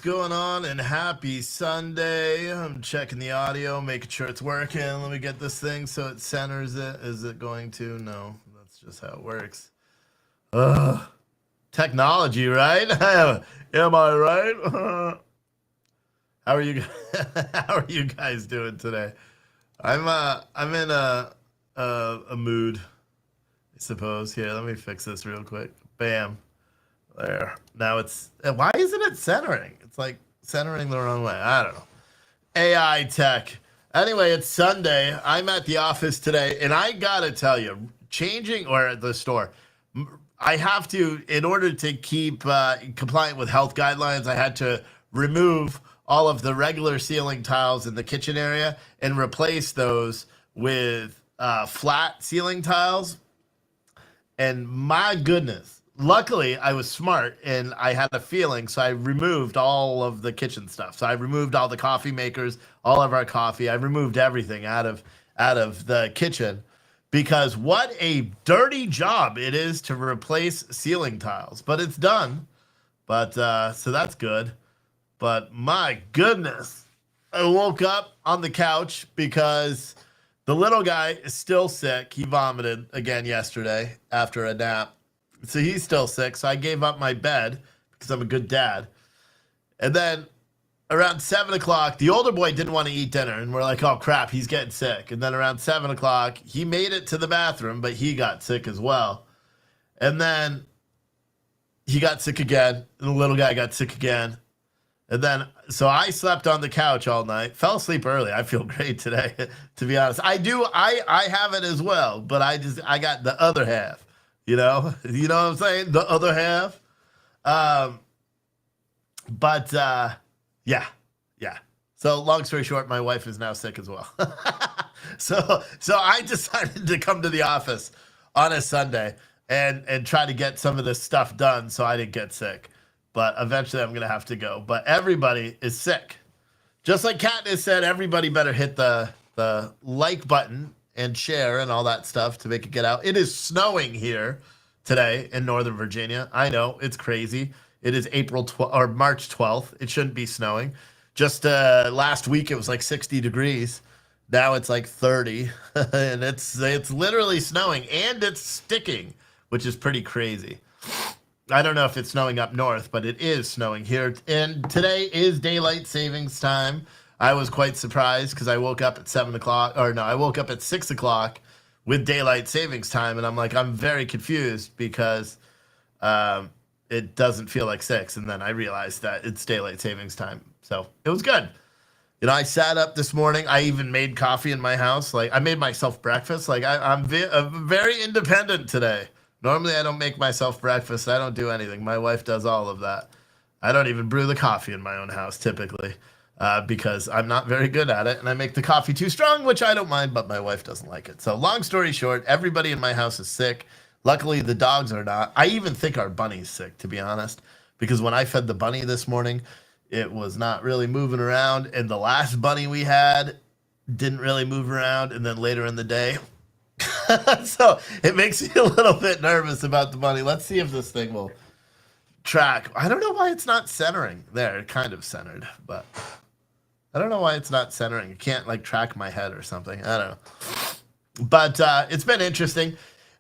going on? And happy Sunday. I'm checking the audio, making sure it's working. Let me get this thing so it centers it. Is it going to? No, that's just how it works. Ugh. Technology, right? Am I right? How are you? How are you guys doing today? I'm in a mood, I suppose. Here, let me fix this real quick. Bam. There. Now it's why isn't it centering? It's like centering the wrong way. I don't know. AI tech. Anyway, it's Sunday. I'm at the office today, and I gotta tell you, changing or at the store, I have to, in order to keep compliant with health guidelines, I had to remove all of the regular ceiling tiles in the kitchen area and replace those with flat ceiling tiles. And my goodness, luckily I was smart and I had a feeling, so I removed all of the kitchen stuff. So I removed all the coffee makers, all of our coffee. I removed everything out of the kitchen because what a dirty job it is to replace ceiling tiles. But it's done. But so that's good. But my goodness, I woke up on the couch because the little guy is still sick. He vomited again yesterday after a nap. So he's still sick. So I gave up my bed because I'm a good dad. And then around 7 o'clock, the older boy didn't want to eat dinner. And we're like, oh, crap, he's getting sick. And then around 7 o'clock, he made it to the bathroom, but he got sick as well. And then he got sick again. And the little guy got sick again. And then, so I slept on the couch all night, fell asleep early. I feel great today, to be honest. I have it as well, but I got the other half, you know what I'm saying? The other half. But yeah. So long story short, my wife is now sick as well. So I decided to come to the office on a Sunday and try to get some of this stuff done so I didn't get sick. But eventually I'm going to have to go. But everybody is sick. Just like Katniss said, everybody better hit the like button and share and all that stuff to make it get out. It is snowing here today in Northern Virginia. I know, it's crazy. It is March 12th. It shouldn't be snowing. Just last week it was like 60 degrees. Now it's like 30. And it's literally snowing and it's sticking, which is pretty crazy. I don't know if it's snowing up north, but it is snowing here. And today is daylight savings time. I was quite surprised because I woke up at 7 o'clock, or no, I woke up at 6 o'clock with daylight savings time. And I'm like, I'm very confused because it doesn't feel like 6. And then I realized that it's daylight savings time. So it was good. I sat up this morning. I even made coffee in my house. Like I made myself breakfast. Like I'm very independent today. Normally, I don't make myself breakfast. I don't do anything. My wife does all of that. I don't even brew the coffee in my own house, typically, because I'm not very good at it, and I make the coffee too strong, which I don't mind, but my wife doesn't like it. So long story short, everybody in my house is sick. Luckily, the dogs are not. I even think our bunny's sick, to be honest, because when I fed the bunny this morning, it was not really moving around, and the last bunny we had didn't really move around, and then later in the day, so it makes me a little bit nervous about the bunny. Let's see if this thing will track. I don't know why it's not centering. There, it kind of centered, but I don't know why it's not centering. It can't like track my head or something. I don't know. But it's been interesting.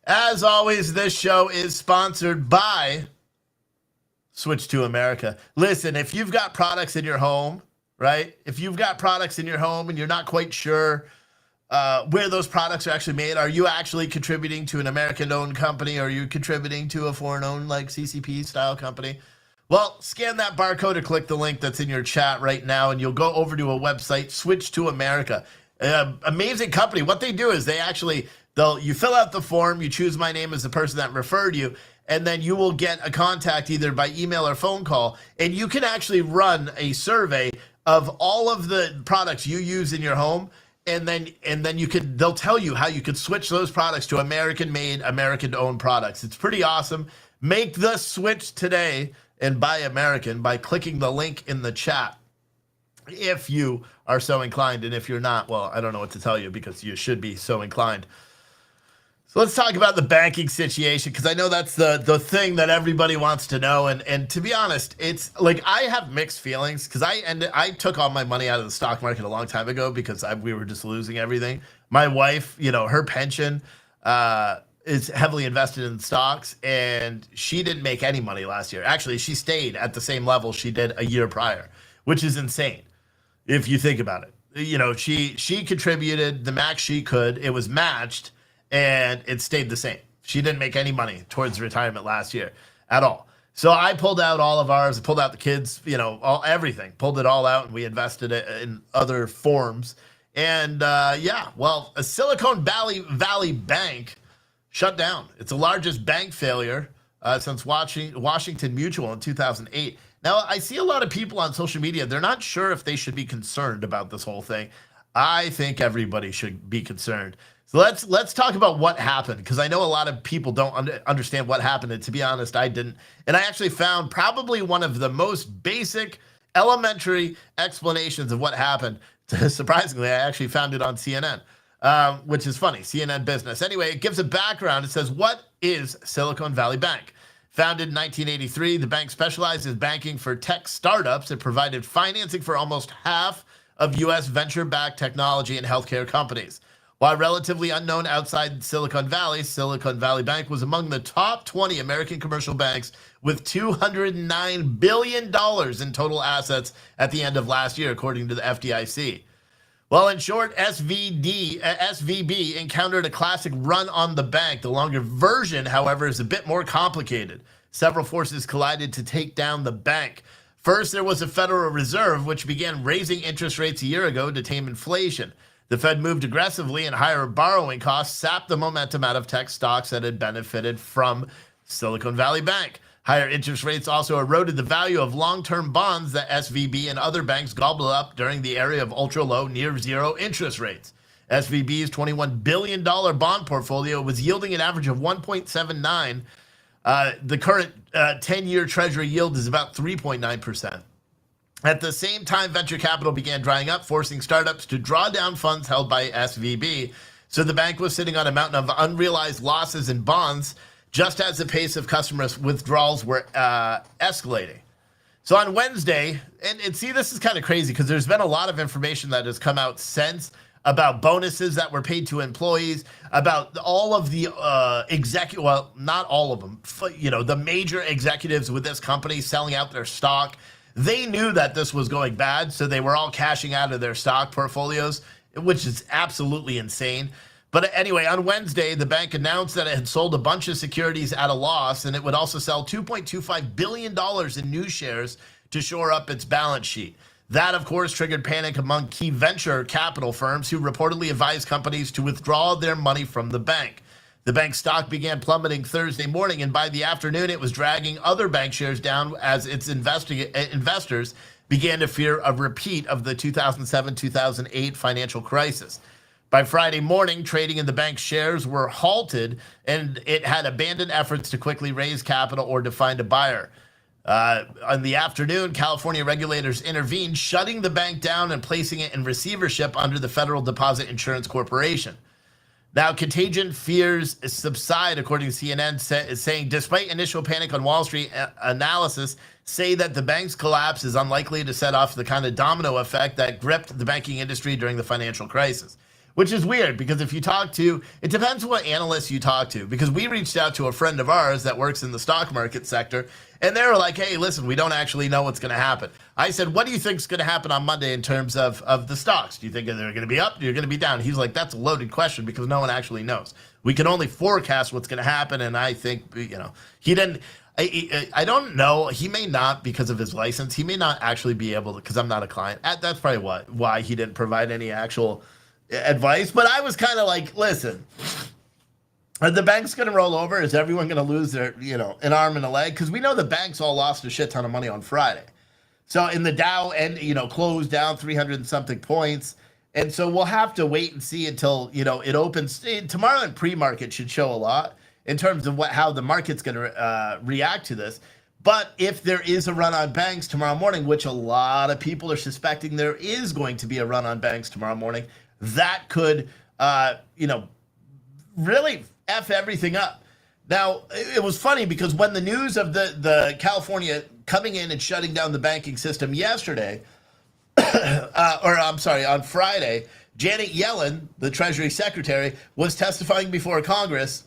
As always, this show is sponsored by Switch to America. Listen, if you've got products in your home, right? If you've got products in your home and you're not quite sure where those products are actually made. Are you actually contributing to an American-owned company? Or are you contributing to a foreign-owned, like CCP-style company? Well, scan that barcode or click the link that's in your chat right now, and you'll go over to a website, Switch to America. Amazing company. What they do is you fill out the form, you choose my name as the person that referred you, and then you will get a contact either by email or phone call, and you can actually run a survey of all of the products you use in your home. And then they'll tell you how you could switch those products to American-made, American-owned products. It's pretty awesome. Make the switch today and buy American by clicking the link in the chat if you are so inclined. And if you're not, well, I don't know what to tell you because you should be so inclined. So let's talk about the banking situation because I know that's the thing that everybody wants to know. And to be honest, it's like I have mixed feelings because I took all my money out of the stock market a long time ago because we were just losing everything. My wife, her pension is heavily invested in stocks, and she didn't make any money last year. Actually, she stayed at the same level she did a year prior, which is insane if you think about it. She contributed the max she could. It was matched and it stayed the same. She didn't make any money towards retirement last year at all. So I pulled out all of ours, pulled out the kids, everything, pulled it all out, and we invested it in other forms. And a Silicon Valley Bank shut down. It's the largest bank failure since Washington Mutual in 2008. Now, I see a lot of people on social media, they're not sure if they should be concerned about this whole thing. I think everybody should be concerned. So let's talk about what happened, because I know a lot of people don't understand what happened, and to be honest, I didn't. And I actually found probably one of the most basic, elementary explanations of what happened. Surprisingly, I actually found it on CNN, which is funny, CNN Business. Anyway, it gives a background. It says, what is Silicon Valley Bank? Founded in 1983, the bank specialized in banking for tech startups. It provided financing for almost half of U.S. venture-backed technology and healthcare companies. While relatively unknown outside Silicon Valley Bank was among the top 20 American commercial banks with $209 billion in total assets at the end of last year, according to the FDIC. Well, in short, SVB encountered a classic run on the bank. The longer version, however, is a bit more complicated. Several forces collided to take down the bank. First, there was the Federal Reserve, which began raising interest rates a year ago to tame inflation. The Fed moved aggressively, and higher borrowing costs sapped the momentum out of tech stocks that had benefited from Silicon Valley Bank. Higher interest rates also eroded the value of long-term bonds that SVB and other banks gobbled up during the era of ultra-low, near-zero interest rates. SVB's $21 billion bond portfolio was yielding an average of 1.79. The current 10-year Treasury yield is about 3.9%. At the same time, venture capital began drying up, forcing startups to draw down funds held by SVB. So the bank was sitting on a mountain of unrealized losses in bonds, just as the pace of customers' withdrawals were escalating. So on Wednesday, and see, this is kind of crazy because there's been a lot of information that has come out since about bonuses that were paid to employees, about all of the well, not all of them, the major executives with this company selling out their stock. They knew that this was going bad, so they were all cashing out of their stock portfolios, which is absolutely insane. But anyway, on Wednesday, the bank announced that it had sold a bunch of securities at a loss, and it would also sell $2.25 billion in new shares to shore up its balance sheet. That, of course, triggered panic among key venture capital firms who reportedly advised companies to withdraw their money from the bank. The bank's stock began plummeting Thursday morning, and by the afternoon, it was dragging other bank shares down as its investors began to fear a repeat of the 2007-2008 financial crisis. By Friday morning, trading in the bank's shares were halted, and it had abandoned efforts to quickly raise capital or to find a buyer. On the afternoon, California regulators intervened, shutting the bank down and placing it in receivership under the Federal Deposit Insurance Corporation. Now, contagion fears subside, according to CNN, saying despite initial panic on Wall Street, analysis say that the bank's collapse is unlikely to set off the kind of domino effect that gripped the banking industry during the financial crisis. Which is weird, because if you talk to, it depends what analysts you talk to, because we reached out to a friend of ours that works in the stock market sector, and they were like, hey, listen, we don't actually know what's going to happen. I said, what do you think is going to happen on Monday in terms of the stocks? Do you think they're going to be up? You're going to be down? He's like, that's a loaded question because no one actually knows. We can only forecast what's going to happen, and I think, he didn't. I don't know. He may not, because of his license, he may not actually be able to, because I'm not a client. That's probably why he didn't provide any actual advice. But I was kind of like, listen, are the banks going to roll over? Is everyone going to lose their, an arm and a leg? Because we know the banks all lost a shit ton of money on Friday. So in the Dow, and closed down 300 and something points. And so we'll have to wait and see until, it opens. Tomorrow in pre-market should show a lot in terms of how the market's going to react to this. But if there is a run on banks tomorrow morning, which a lot of people are suspecting there is going to be a run on banks tomorrow morning, that could, really F everything up. Now, it was funny because when the news of the California coming in and shutting down the banking system yesterday, or I'm sorry, on Friday, Janet Yellen, the Treasury Secretary, was testifying before Congress,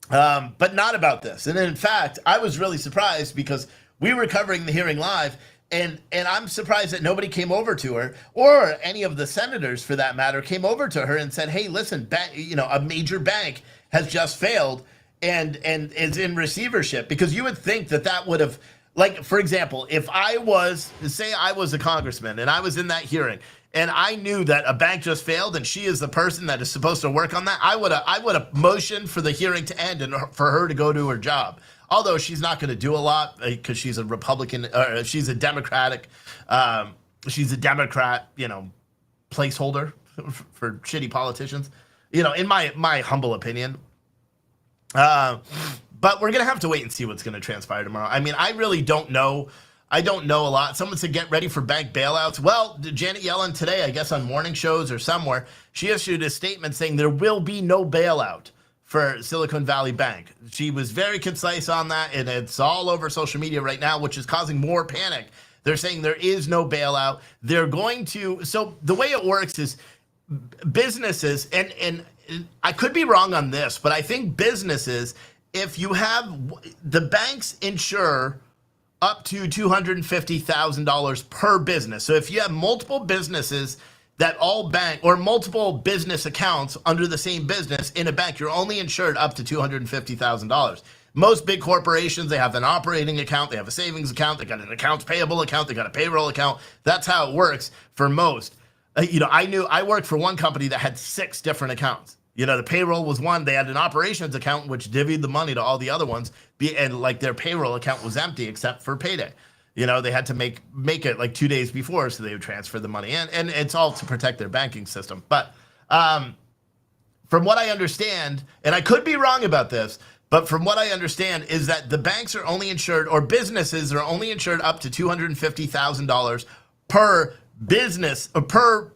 but not about this. And in fact, I was really surprised because we were covering the hearing live, and I'm surprised that nobody came over to her, or any of the senators, for that matter, came over to her and said, "Hey, listen, a major bank has just failed and is in receivership." Because you would think that would have, like, for example, if I was a congressman and I was in that hearing and I knew that a bank just failed and she is the person that is supposed to work on that, I would have motioned for the hearing to end and for her to go to her job. Although she's not going to do a lot because she's a Republican, or she's a Democratic, she's a Democrat, placeholder for shitty politicians, in my humble opinion. But we're going to have to wait and see what's going to transpire tomorrow. I mean, I really don't know. I don't know a lot. Someone said, get ready for bank bailouts. Well, Janet Yellen today, I guess on morning shows or somewhere, she issued a statement saying there will be no bailout for Silicon Valley Bank. She was very concise on that, and it's all over social media right now, which is causing more panic. They're saying there is no bailout. They're going to, so the way it works is businesses, and I could be wrong on this, but I think businesses, if you have, the banks insure up to $250,000 per business. So if you have multiple businesses that all bank, or multiple business accounts under the same business in a bank, you're only insured up to $250,000. Most big corporations, they have an operating account, they have a savings account, they got an accounts payable account, they got a payroll account. That's how it works for most. I worked for one company that had 6 different accounts. The payroll was one. They had an operations account which divvied the money to all the other ones, and like their payroll account was empty except for payday. They had to make it like 2 days before, so they would transfer the money in, and it's all to protect their banking system. But from what I understand, and I could be wrong about this, but from what I understand is that the banks are only insured, or businesses are only insured up to $250,000 per business, or per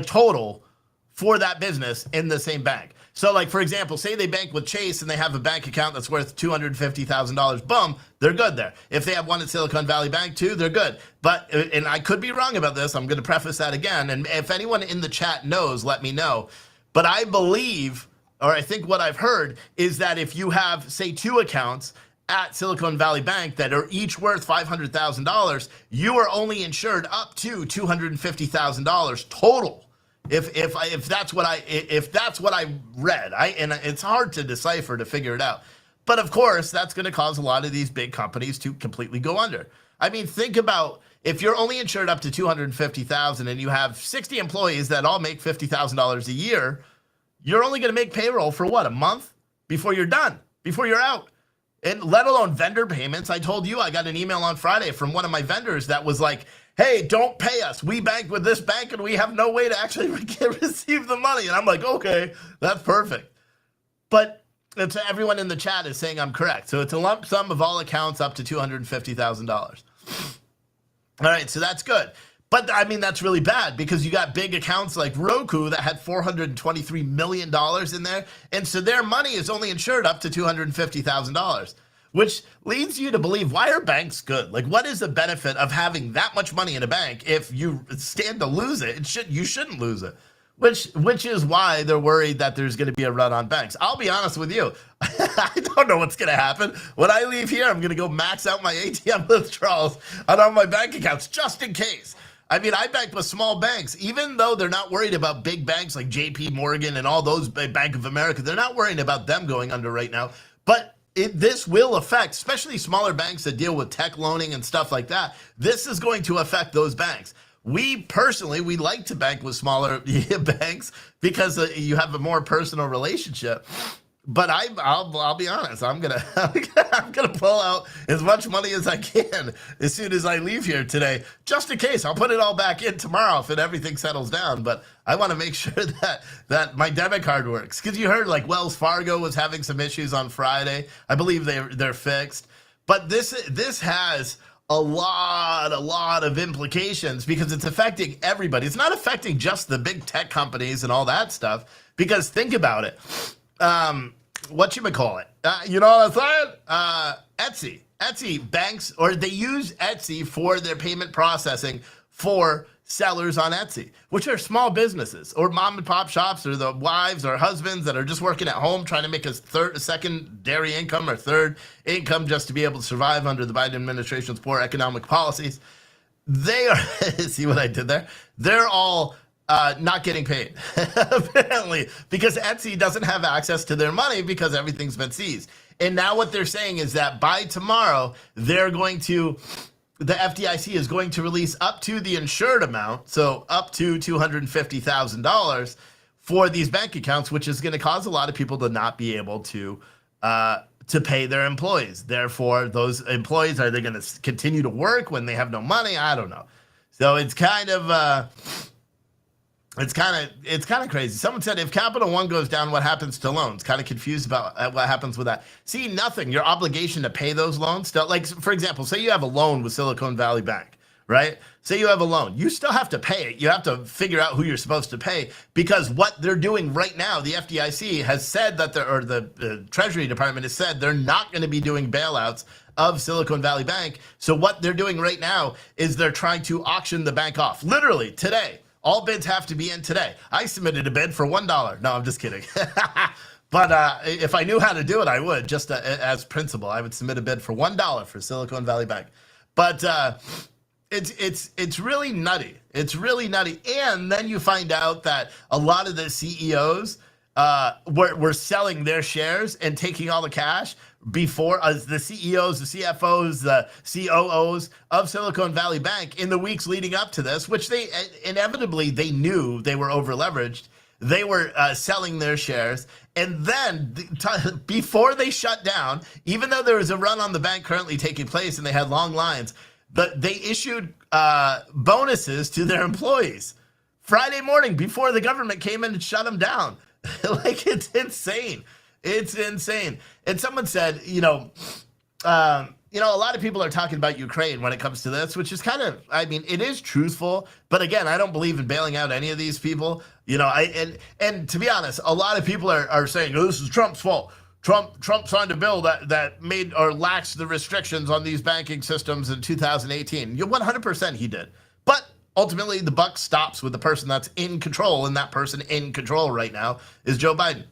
total for that business in the same bank. So, like, for example, say they bank with Chase and they have a bank account that's worth $250,000. Boom, they're good there. If they have one at Silicon Valley Bank too, they're good. But, and I could be wrong about this, I'm going to preface that again. And if anyone in the chat knows, let me know. But I believe, or I think what I've heard, is that if you have, say, 2 accounts at Silicon Valley Bank that are each worth $500,000, you are only insured up to $250,000 total. If that's what I read, and it's hard to decipher, to figure it out. But of course, that's going to cause a lot of these big companies to completely go under. I mean, think about if you're only insured up to $250,000 and you have 60 employees that all make $50,000 a year, you're only going to make payroll for what, a month before you're done, before you're out. And let alone vendor payments. I told you I got an email on Friday from one of my vendors that was like, hey, don't pay us. We bank with this bank and we have no way to actually receive the money. And I'm like, okay, that's perfect. But it's, everyone in the chat is saying I'm correct. So it's a lump sum of all accounts up to $250,000. All right, so that's good. But I mean, that's really bad because you got big accounts like Roku that had $423 million in there. And so their money is only insured up to $250,000, which leads you to believe, why are banks good? Like, what is the benefit of having that much money in a bank if you stand to lose it? You shouldn't lose it, which is why they're worried that there's going to be a run on banks. I'll be honest with you. I don't know what's going to happen. When I leave here, I'm going to go max out my ATM withdrawals on all my bank accounts just in case. I mean, I bank with small banks, even though they're not worried about big banks like JP Morgan and all those, Bank of America. They're not worrying about them going under right now. But this will affect, especially smaller banks that deal with tech loaning and stuff like that. This is going to affect those banks. We personally, we like to bank with smaller banks because you have a more personal relationship. But I'll be honest, I'm gonna pull out as much money as I can as soon as I leave here today, just in case. I'll put it all back in tomorrow if everything settles down. But I want to make sure that my debit card works, because you heard like Wells Fargo was having some issues on Friday. I believe they're fixed. But this has a lot of implications because it's affecting everybody. It's not affecting just the big tech companies and all that stuff. Because think about it. Whatchamacallit? You know what I'm saying? Etsy banks, or they use Etsy for their payment processing for sellers on Etsy, which are small businesses or mom and pop shops or the wives or husbands that are just working at home trying to make a secondary income or third income just to be able to survive under the Biden administration's poor economic policies. They are, see what I did there? They're all not getting paid, apparently, because Etsy doesn't have access to their money because everything's been seized. And now what they're saying is that by tomorrow, the FDIC is going to release up to the insured amount, so up to $250,000 for these bank accounts, which is going to cause a lot of people to not be able to pay their employees. Therefore, those employees, are they going to continue to work when they have no money? I don't know. So it's kind of crazy. Someone said, if Capital One goes down, what happens to loans? Kind of confused about what happens with that. See, nothing. Your obligation to pay those loans still, like, for example, say you have a loan with Silicon Valley Bank, right? Say you have a loan. You still have to pay it. You have to figure out who you're supposed to pay, because what they're doing right now, the FDIC has said that the Treasury Department has said they're not going to be doing bailouts of Silicon Valley Bank. So what they're doing right now is they're trying to auction the bank off, literally today. All bids have to be in today. I submitted a bid for $1. No, I'm just kidding. But if I knew how to do it, I would. Just as principle, I would submit a bid for $1 for Silicon Valley Bank. But it's really nutty. It's really nutty. And then you find out that a lot of the CEOs were selling their shares and taking all the cash before the CEOs, the CFOs, the COOs of Silicon Valley Bank in the weeks leading up to this, which they inevitably they knew they were over leveraged. They were selling their shares. And then before they shut down, even though there was a run on the bank currently taking place and they had long lines, but they issued bonuses to their employees Friday morning before the government came in and shut them down. Like, it's insane. It's insane. And someone said, a lot of people are talking about Ukraine when it comes to this, which is kind of, I mean, it is truthful. But again, I don't believe in bailing out any of these people. And to be honest, a lot of people are saying, oh, this is Trump's fault. Trump signed a bill that made or laxed the restrictions on these banking systems in 2018. 100% he did. But ultimately, the buck stops with the person that's in control, and that person in control right now is Joe Biden.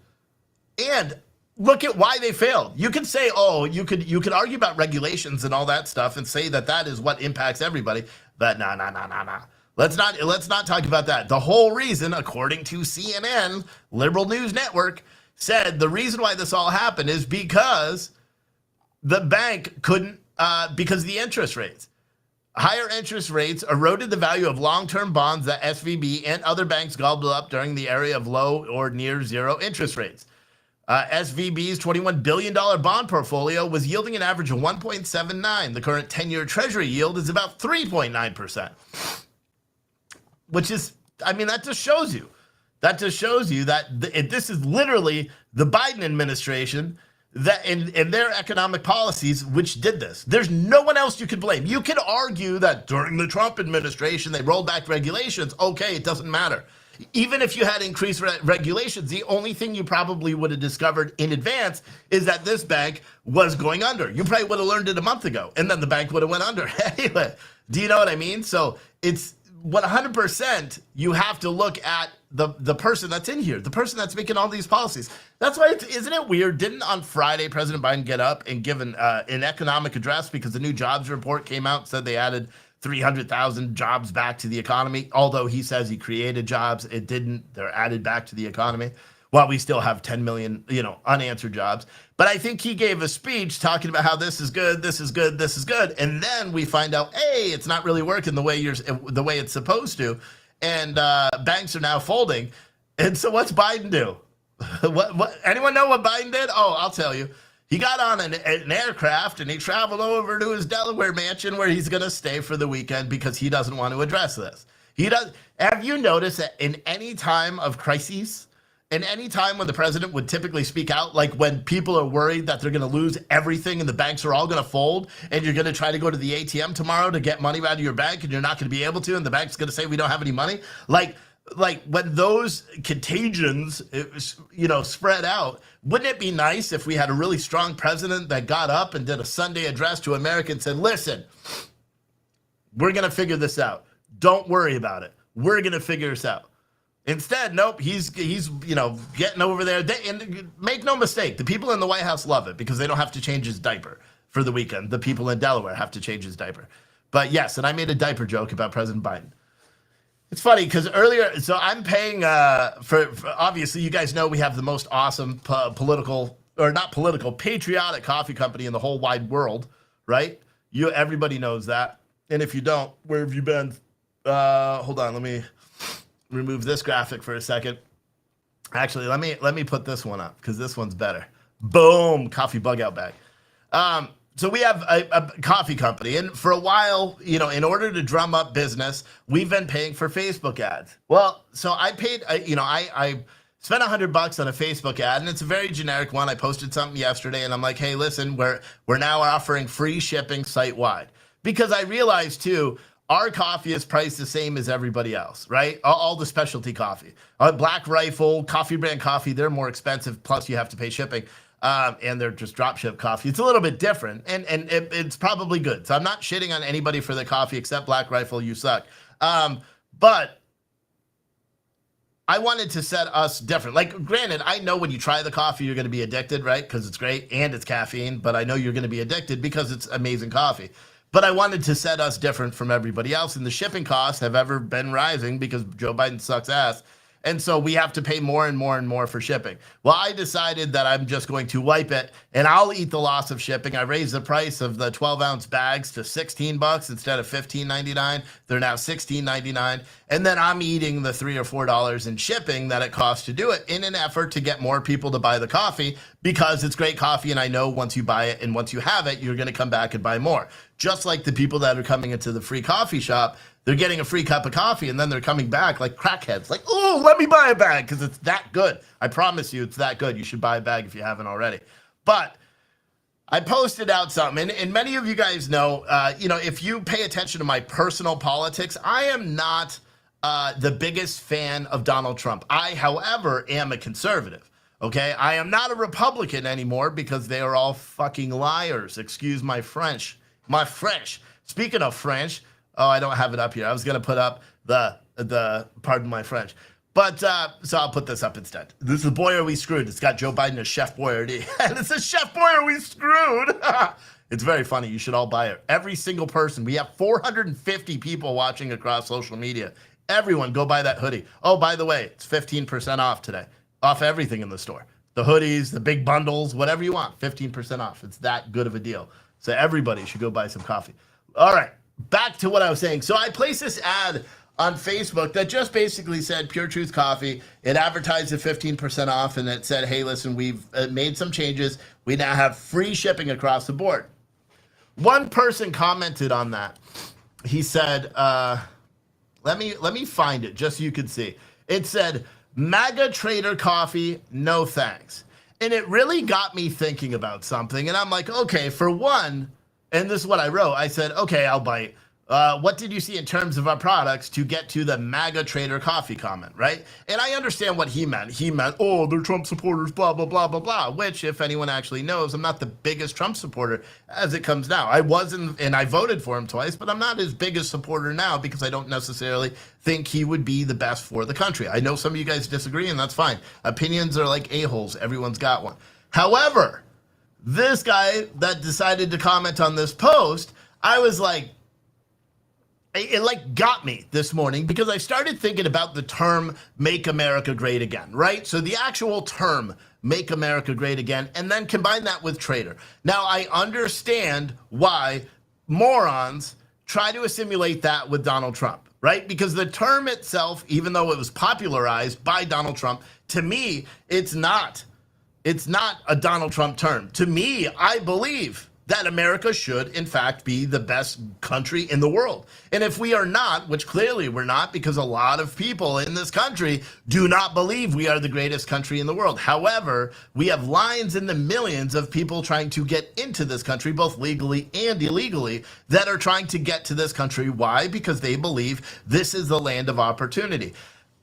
And look at why they failed. You could say, you could argue about regulations and all that stuff and say that is what impacts everybody. But no. Let's not talk about that. The whole reason, according to CNN, Liberal News Network, said the reason why this all happened is because the bank couldn't, because of the interest rates. Higher interest rates eroded the value of long-term bonds that SVB and other banks gobbled up during the era of low or near zero interest rates. SVB's $21 billion bond portfolio was yielding an average of 1.79. The current 10-year Treasury yield is about 3.9%, which is, I mean, that just shows you. That just shows you that this is literally the Biden administration that in their economic policies which did this. There's no one else you could blame. You could argue that during the Trump administration they rolled back regulations. Okay, it doesn't matter. Even if you had increased regulations, the only thing you probably would have discovered in advance is that this bank was going under. You probably would have learned it a month ago, and then the bank would have went under. Anyway, do you know what I mean? So it's 100% you have to look at the person that's in here, the person that's making all these policies. That's why, isn't it weird? Didn't on Friday President Biden get up and give an economic address because the new jobs report came out and said they added 300,000 jobs back to the economy? Although he says he created jobs, it didn't. They're added back to the economy. While we still have 10 million, unanswered jobs. But I think he gave a speech talking about how this is good, this is good, this is good. And then we find out, hey, it's not really working the way it's supposed to. And banks are now folding. And so what's Biden do? What? Anyone know what Biden did? Oh, I'll tell you. He got on an aircraft and he traveled over to his Delaware mansion where he's going to stay for the weekend because he doesn't want to address this. Have you noticed that in any time of crises, And any time when the president would typically speak out, like when people are worried that they're going to lose everything and the banks are all going to fold and you're going to try to go to the ATM tomorrow to get money out of your bank and you're not going to be able to, and the bank's going to say we don't have any money, like when those contagions, spread out, wouldn't it be nice if we had a really strong president that got up and did a Sunday address to America and said, listen, we're going to figure this out. Don't worry about it. We're going to figure this out. Instead, nope, he's getting over there. And make no mistake, the people in the White House love it because they don't have to change his diaper for the weekend. The people in Delaware have to change his diaper. But yes, and I made a diaper joke about President Biden. It's funny because earlier, so I'm paying for obviously, you guys know we have the most awesome patriotic coffee company in the whole wide world, right? Everybody knows that. And if you don't, where have you been? Hold on, let me remove this graphic for a second. Actually, let me put this one up because this one's better. Boom, coffee bug out bag. So we have a coffee company, and for a while, in order to drum up business, we've been paying for Facebook ads. Well, so I paid, I spent $100 on a Facebook ad, and it's a very generic one. I posted something yesterday, and I'm like, hey, listen, we're now offering free shipping site-wide. Because I realized, too, our coffee is priced the same as everybody else, right? All the specialty coffee. Black Rifle, Coffee Brand Coffee, they're more expensive, plus you have to pay shipping. And they're just drop ship coffee. It's a little bit different, and it's probably good. So I'm not shitting on anybody for the coffee except Black Rifle. You suck. But I wanted to set us different. Like, granted, I know when you try the coffee, you're going to be addicted, right? Because it's great and it's caffeine. But I know you're going to be addicted because it's amazing coffee. But I wanted to set us different from everybody else. And the shipping costs have ever been rising because Joe Biden sucks ass. And so we have to pay more and more and more for shipping. Well, I decided that I'm just going to wipe it, and I'll eat the loss of shipping. I raised the price of the 12-ounce bags to $16 instead of $15.99. They're now $16.99. And then I'm eating the $3 or $4 in shipping that it costs to do it in an effort to get more people to buy the coffee because it's great coffee, and I know once you buy it and once you have it, you're going to come back and buy more. Just like the people that are coming into the free coffee shop, they're getting a free cup of coffee, and then they're coming back like crackheads. Like, oh, let me buy a bag because it's that good. I promise you it's that good. You should buy a bag if you haven't already. But I posted out something, and many of you guys know, if you pay attention to my personal politics, I am not the biggest fan of Donald Trump. I, however, am a conservative. Okay? I am not a Republican anymore because they are all fucking liars. Excuse my French. My French. Speaking of French, oh, I don't have it up here. I was going to put up the pardon my French. But, so I'll put this up instead. This is Boy Are We Screwed. It's got Joe Biden as Chef Boyardee. And it says, Chef Boy Are We Screwed? It's very funny. You should all buy it. Every single person. We have 450 people watching across social media. Everyone, go buy that hoodie. Oh, by the way, it's 15% off today. Off everything in the store. The hoodies, the big bundles, whatever you want. 15% off. It's that good of a deal. So everybody should go buy some coffee. All right. Back to what I was saying. So I placed this ad on Facebook that just basically said Pure Truth Coffee. It advertised at 15% off, and it said, hey, listen, we've made some changes. We now have free shipping across the board. One person commented on that. He said, let me find it just so you can see. It said, MAGA Trader Coffee, no thanks. And it really got me thinking about something. And I'm like, okay, for one, and this is what I wrote. I said, okay, I'll bite. What did you see in terms of our products to get to the MAGA Trader Coffee comment, right? And I understand what he meant. He meant, oh, they're Trump supporters, blah, blah, blah, blah, blah, which, if anyone actually knows, I'm not the biggest Trump supporter as it comes now. I wasn't, and I voted for him twice, but I'm not his biggest supporter now because I don't necessarily think he would be the best for the country. I know some of you guys disagree, and that's fine. Opinions are like a-holes. Everyone's got one. However, this guy that decided to comment on this post, I was like, it like got me this morning because I started thinking about the term Make America Great Again, right? So the actual term Make America Great Again, and then combine that with Trader. Now, I understand why morons try to assimilate that with Donald Trump, right? Because the term itself, even though it was popularized by Donald Trump, to me, it's not a Donald Trump term. To me, I believe that America should, in fact, be the best country in the world. And if we are not, which clearly we're not, because a lot of people in this country do not believe we are the greatest country in the world. However, we have lines in the millions of people trying to get into this country, both legally and illegally, that are trying to get to this country. Why? Because they believe this is the land of opportunity.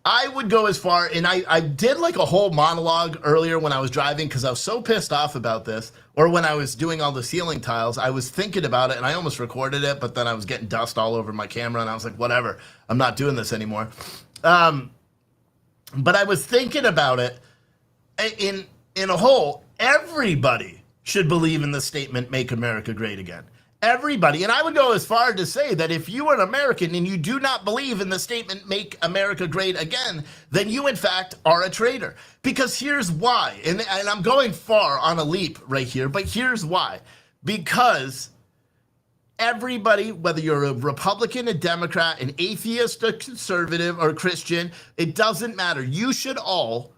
I would go as far, and I did like a whole monologue earlier when I was driving because I was so pissed off about this, or when I was doing all the ceiling tiles, I was thinking about it and I almost recorded it, but then I was getting dust all over my camera and I was like, whatever, I'm not doing this anymore. But I was thinking about it in a whole, everybody should believe in the statement, "Make America Great Again." Everybody. And I would go as far to say that if you are an American and you do not believe in the statement, "Make America Great Again," then you, in fact, are a traitor. Because here's why. And I'm going far on a leap right here, but here's why. Because everybody, whether you're a Republican, a Democrat, an atheist, a conservative, or a Christian, it doesn't matter. You should all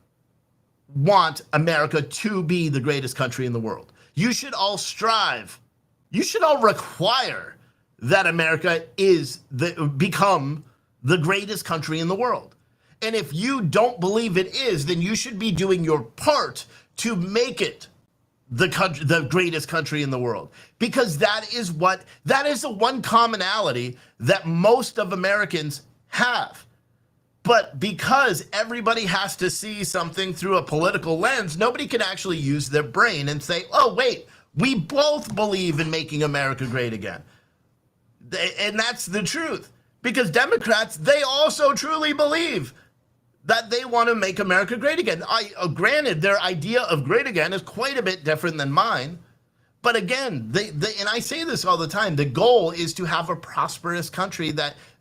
want America to be the greatest country in the world. You should all strive. You should all require that America become the greatest country in the world. And if you don't believe it is, then you should be doing your part to make it the greatest country in the world. Because that is the one commonality that most of Americans have. But because everybody has to see something through a political lens, nobody can actually use their brain and say, oh, wait, we both believe in making America great again. And that's the truth. Because Democrats, they also truly believe that they want to make America great again. Granted, their idea of great again is quite a bit different than mine. But again, and I say this all the time, the goal is to have a prosperous country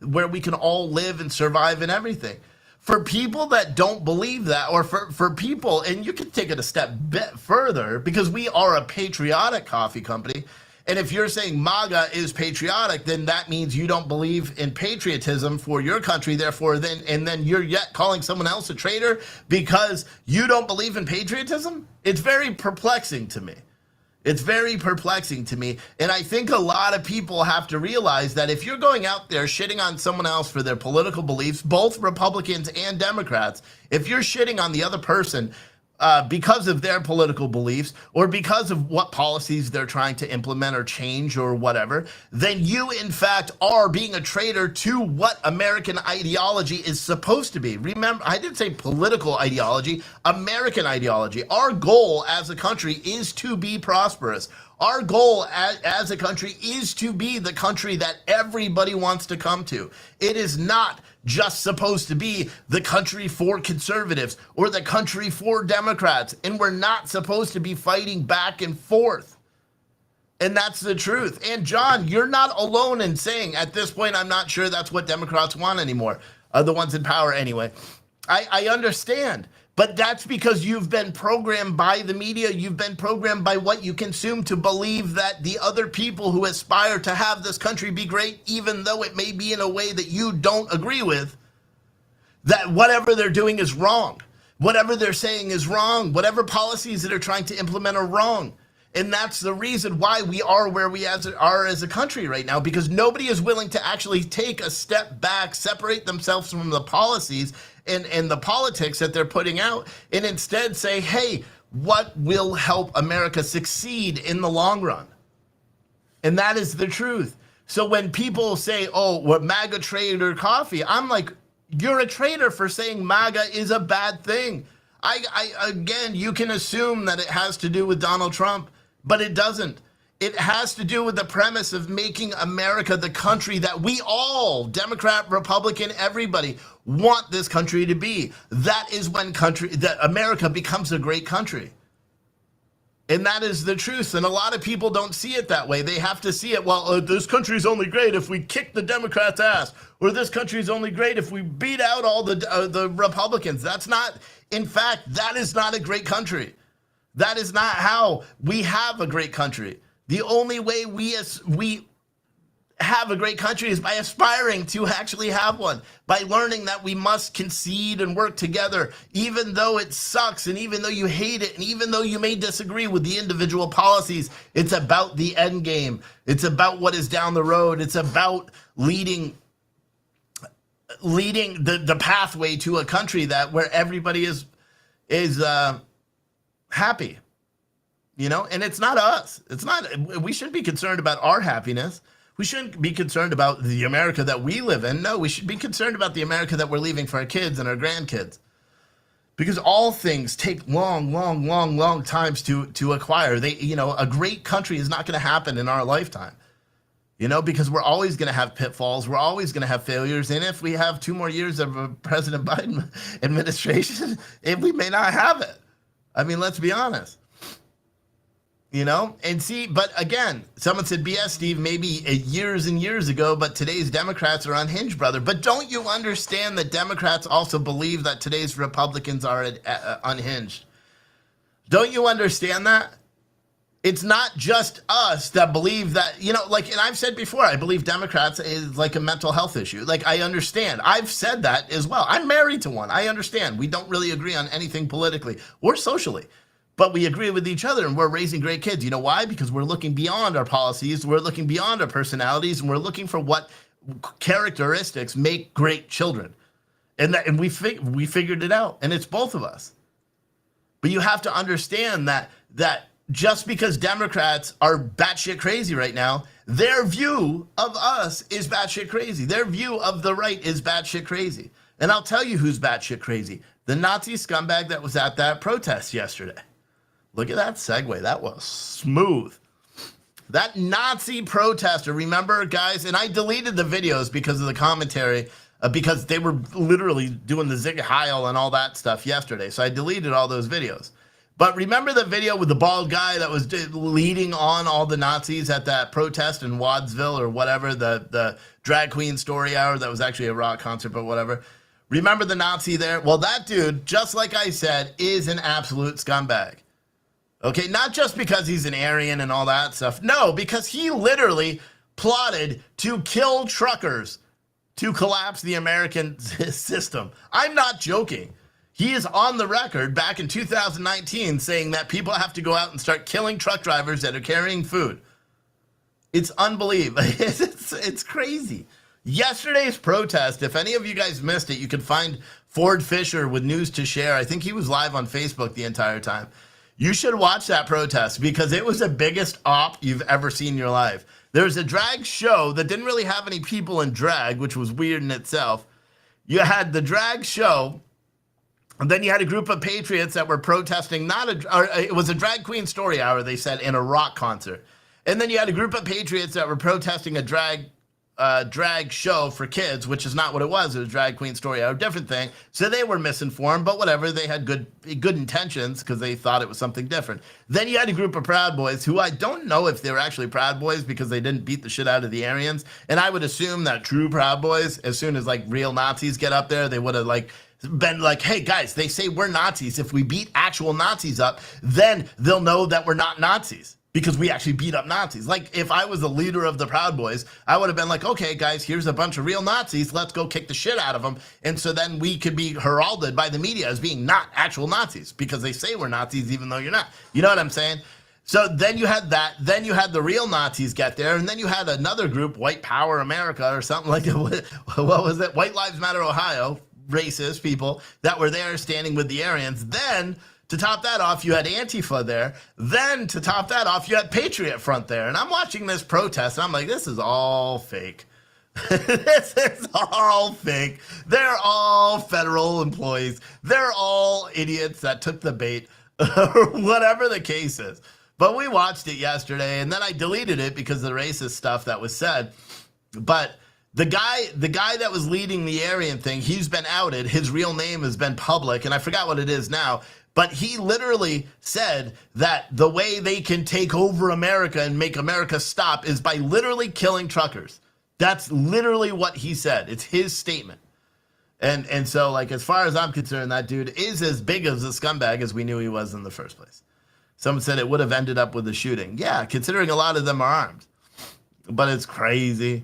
where we can all live and survive and everything. For people that don't believe that, or for people, and you can take it a step bit further, because we are a patriotic coffee company, and if you're saying MAGA is patriotic, then that means you don't believe in patriotism for your country, therefore then you're yet calling someone else a traitor because you don't believe in patriotism? It's very perplexing to me. It's very perplexing to me. And I think a lot of people have to realize that if you're going out there shitting on someone else for their political beliefs, both Republicans and Democrats, if you're shitting on the other person because of their political beliefs or because of what policies they're trying to implement or change or whatever, then you, in fact, are being a traitor to what American ideology is supposed to be. Remember, I didn't say political ideology, American ideology. Our goal as a country is to be prosperous. Our goal as a country is to be the country that everybody wants to come to. It is not just supposed to be the country for conservatives or the country for Democrats. And we're not supposed to be fighting back and forth. And that's the truth. And John, you're not alone in saying at this point, I'm not sure that's what Democrats want anymore. The ones in power anyway. I understand. But that's because you've been programmed by the media. You've been programmed by what you consume to believe that the other people who aspire to have this country be great, even though it may be in a way that you don't agree with, that whatever they're doing is wrong. Whatever they're saying is wrong. Whatever policies that are trying to implement are wrong. And that's the reason why we are where we are as a country right now, because nobody is willing to actually take a step back, separate themselves from the policies and the politics that they're putting out, and instead say, hey, what will help America succeed in the long run? And that is the truth. So when people say, oh, we're MAGA traitor coffee, I'm like, you're a traitor for saying MAGA is a bad thing. Again, you can assume that it has to do with Donald Trump, but it doesn't. It has to do with the premise of making America the country that we all, Democrat, Republican, everybody, want this country to be. That is when America becomes a great country. And that is the truth. And a lot of people don't see it that way. They have to see it, well, this country's only great if we kick the Democrats' ass. Or this country's only great if we beat out all the Republicans. That's not, in fact, that is not a great country. That is not how we have a great country. The only way have a great country is by aspiring to actually have one, by learning that we must concede and work together, even though it sucks and even though you hate it and even though you may disagree with the individual policies. It's about the end game. It's about what is down the road. It's about leading the pathway to a country that where everybody is happy, you know. And it's not us. It's not. We shouldn't be concerned about our happiness. We shouldn't be concerned about the America that we live in. No, we should be concerned about the America that we're leaving for our kids and our grandkids. Because all things take long times to acquire. A great country is not going to happen in our lifetime. Because we're always going to have pitfalls. We're always going to have failures. And if we have 2 more years of a President Biden administration, we may not have it. I mean, let's be honest. And see, but again, someone said, BS, Steve, maybe years and years ago, but today's Democrats are unhinged, brother. But don't you understand that Democrats also believe that today's Republicans are unhinged? Don't you understand that? It's not just us that believe that, and I've said before, I believe Democrats is like a mental health issue. Like, I understand. I've said that as well. I'm married to one. I understand. We don't really agree on anything politically or socially. But we agree with each other, and we're raising great kids. You know why? Because we're looking beyond our policies, we're looking beyond our personalities, and we're looking for what characteristics make great children. And we figured it out, and it's both of us. But you have to understand that just because Democrats are batshit crazy right now, their view of us is batshit crazy. Their view of the right is batshit crazy. And I'll tell you who's batshit crazy. The Nazi scumbag that was at that protest yesterday. Look at that segue. That was smooth. That Nazi protester, remember, guys? And I deleted the videos because of the commentary, because they were literally doing the Zig Heil and all that stuff yesterday. So I deleted all those videos. But remember the video with the bald guy that was leading on all the Nazis at that protest in Wadsville or whatever, the drag queen story hour that was actually a rock concert, but whatever. Remember the Nazi there? Well, that dude, just like I said, is an absolute scumbag. Okay, not just because he's an Aryan and all that stuff. No, because he literally plotted to kill truckers to collapse the American system. I'm not joking. He is on the record back in 2019 saying that people have to go out and start killing truck drivers that are carrying food. It's unbelievable. It's crazy. Yesterday's protest, if any of you guys missed it, you can find Ford Fisher with News to Share. I think he was live on Facebook the entire time. You should watch that protest because it was the biggest op you've ever seen in your life. There was a drag show that didn't really have any people in drag, which was weird in itself. You had the drag show, and then you had a group of patriots that were protesting, it was a drag queen story hour, they said, in a rock concert. And then you had a group of patriots that were protesting a drag show for kids, which is not what it was. It was drag queen story hour, different thing. So they were misinformed, but whatever. They had good intentions because they thought it was something different. Then you had a group of Proud Boys who I don't know if they were actually Proud Boys because they didn't beat the shit out of the Aryans. And I would assume that true Proud Boys, as soon as like real Nazis get up there, they would have like been like, hey guys, they say we're Nazis. If we beat actual Nazis up, then they'll know that we're not Nazis. Because we actually beat up Nazis. Like, if I was the leader of the Proud Boys, I would have been like, okay, guys, here's a bunch of real Nazis. Let's go kick the shit out of them. And so then we could be heralded by the media as being not actual Nazis because they say we're Nazis even though you're not. You know what I'm saying? So then you had that. Then you had the real Nazis get there. And then you had another group, White Power America or something like that. What was it? White Lives Matter Ohio, racist people that were there standing with the Aryans. Then to top that off, you had Antifa there. Then to top that off, you had Patriot Front there. And I'm watching this protest, and I'm like, this is all fake. This is all fake. They're all federal employees. They're all idiots that took the bait, or whatever the case is. But we watched it yesterday, and then I deleted it because of the racist stuff that was said. But the guy that was leading the Aryan thing, he's been outed. His real name has been public, and I forgot what it is now. But he literally said that the way they can take over America and make America stop is by literally killing truckers. That's literally what he said. It's his statement. And so, like, as far as I'm concerned, that dude is as big as a scumbag as we knew he was in the first place. Someone said it would have ended up with a shooting. Yeah, considering a lot of them are armed. but it's crazy.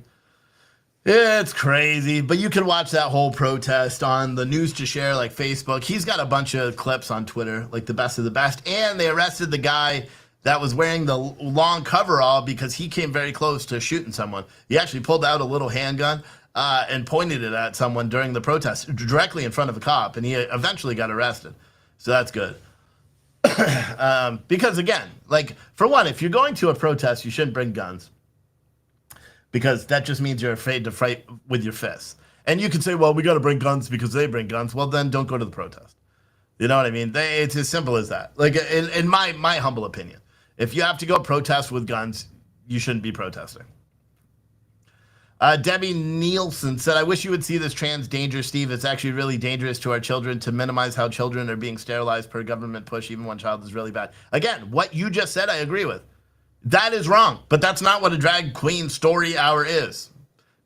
It's crazy, but you can watch that whole protest on the News to Share, like Facebook. He's got a bunch of clips on Twitter, like the best of the best. And they arrested the guy that was wearing the long coverall because he came very close to shooting someone. He actually pulled out a little handgun and pointed it at someone during the protest, directly in front of a cop, and he eventually got arrested. So that's good. Because again, like, for one, if you're going to a protest, you shouldn't bring guns, because that just means you're afraid to fight with your fists. And you can say, well, we got to bring guns because they bring guns. Well, then don't go to the protest. You know what I mean? It's as simple as that. Like, in my humble opinion, if you have to go protest with guns, you shouldn't be protesting. Debbie Nielsen said, I wish you would see this trans danger, Steve. It's actually really dangerous to our children to minimize how children are being sterilized per government push. Even one child is really bad. Again, what you just said, I agree with. That is wrong, but that's not what a drag queen story hour is.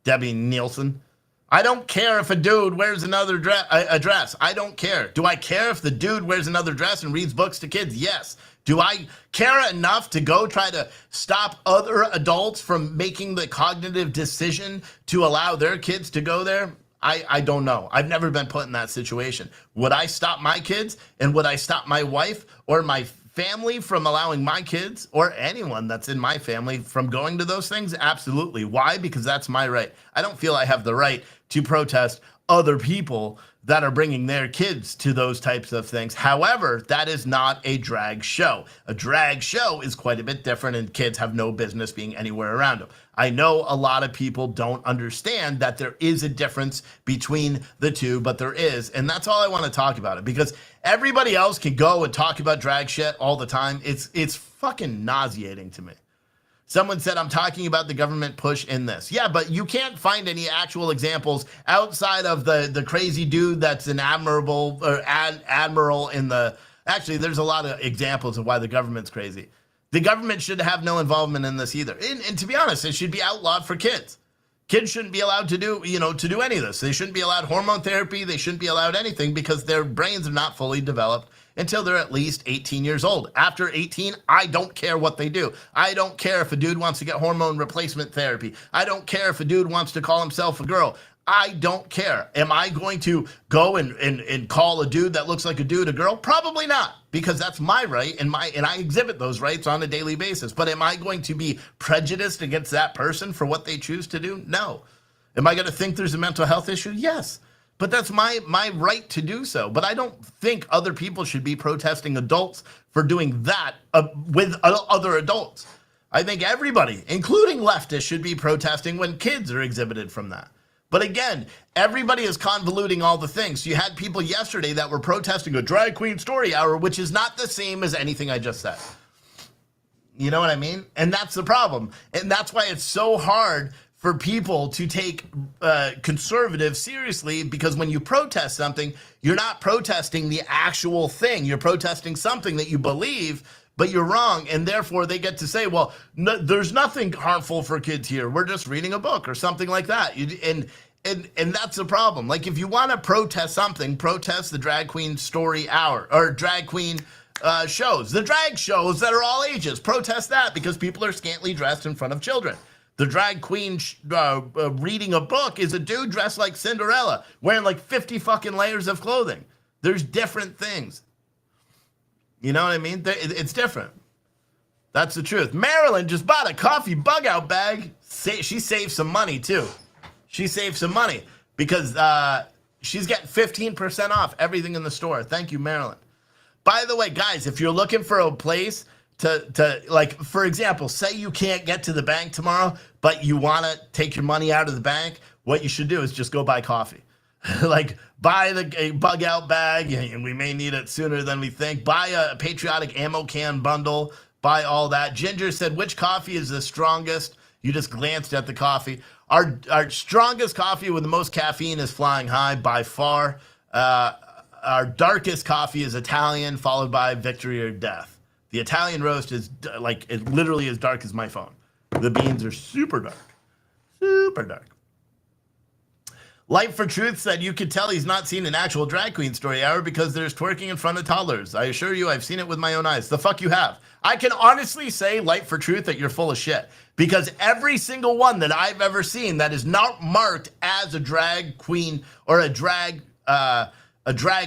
Debbie Nielsen. I don't care if a dude wears another dress. I don't care. Do I care if the dude wears another dress and reads books to kids? Yes. Do I care enough to go try to stop other adults from making the cognitive decision to allow their kids to go there? I don't know. I've never been put in that situation. Would I stop my kids, and would I stop my wife or my family from allowing my kids or anyone that's in my family from going to those things? Absolutely. Why? Because that's my right. I don't feel I have the right to protest other people that are bringing their kids to those types of things. However, that is not a drag show. A drag show is quite a bit different, and kids have no business being anywhere around them. I know a lot of people don't understand that there is a difference between the two, but there is, and that's all I want to talk about it, because everybody else can go and talk about drag shit all the time. It's fucking nauseating to me. Someone said, I'm talking about the government push in this. Yeah, but you can't find any actual examples outside of the crazy dude that's an admiral in the... Actually, there's a lot of examples of why the government's crazy. The government should have no involvement in this either. And to be honest, it should be outlawed for kids. Kids shouldn't be allowed to do any of this. They shouldn't be allowed hormone therapy. They shouldn't be allowed anything, because their brains are not fully developed until they're at least 18 years old. After 18, I don't care what they do. I don't care if a dude wants to get hormone replacement therapy. I don't care if a dude wants to call himself a girl. I don't care. Am I going to go and call a dude that looks like a dude a girl? Probably not, because that's my right, and I exhibit those rights on a daily basis. But am I going to be prejudiced against that person for what they choose to do? No. Am I going to think there's a mental health issue? Yes. But that's my right to do so. But I don't think other people should be protesting adults for doing that with other adults. I think everybody, including leftists, should be protesting when kids are exhibited from that. But again, everybody is convoluting all the things. You had people yesterday that were protesting a drag queen story hour, which is not the same as anything I just said. You know what I mean? And that's the problem. And that's why it's so hard for people to take conservatives seriously, because when you protest something, you're not protesting the actual thing. You're protesting something that you believe, but you're wrong, and therefore they get to say, well, no, there's nothing harmful for kids here. We're just reading a book or something like that. And that's the problem. Like, if you want to protest something, protest the drag queen story hour or drag queen shows. The drag shows that are all ages. Protest that, because people are scantily dressed in front of children. The drag queen reading a book is a dude dressed like Cinderella, wearing like 50 fucking layers of clothing. There's different things. You know what I mean? It's different. That's the truth. Marilyn just bought a coffee bug out bag. She saved some money too. She saved some money because she's getting 15% off everything in the store. Thank you, Marilyn. By the way, guys, if you're looking for a place to like, for example, say you can't get to the bank tomorrow, but you want to take your money out of the bank, what you should do is just go buy coffee. Like, buy a bug out bag, and we may need it sooner than we think. Buy a patriotic ammo can bundle. Buy all that. Ginger said, which coffee is the strongest? You just glanced at the coffee. Our strongest coffee with the most caffeine is Flying High by far. Our darkest coffee is Italian, followed by Victory or Death. The Italian roast is literally as dark as my phone. The beans are super dark. Super dark. Light for Truth said you could tell he's not seen an actual drag queen story hour because there's twerking in front of toddlers. I assure you, I've seen it with my own eyes. The fuck you have. I can honestly say, Light for Truth, that you're full of shit because every single one that I've ever seen that is not marked as a drag queen or a drag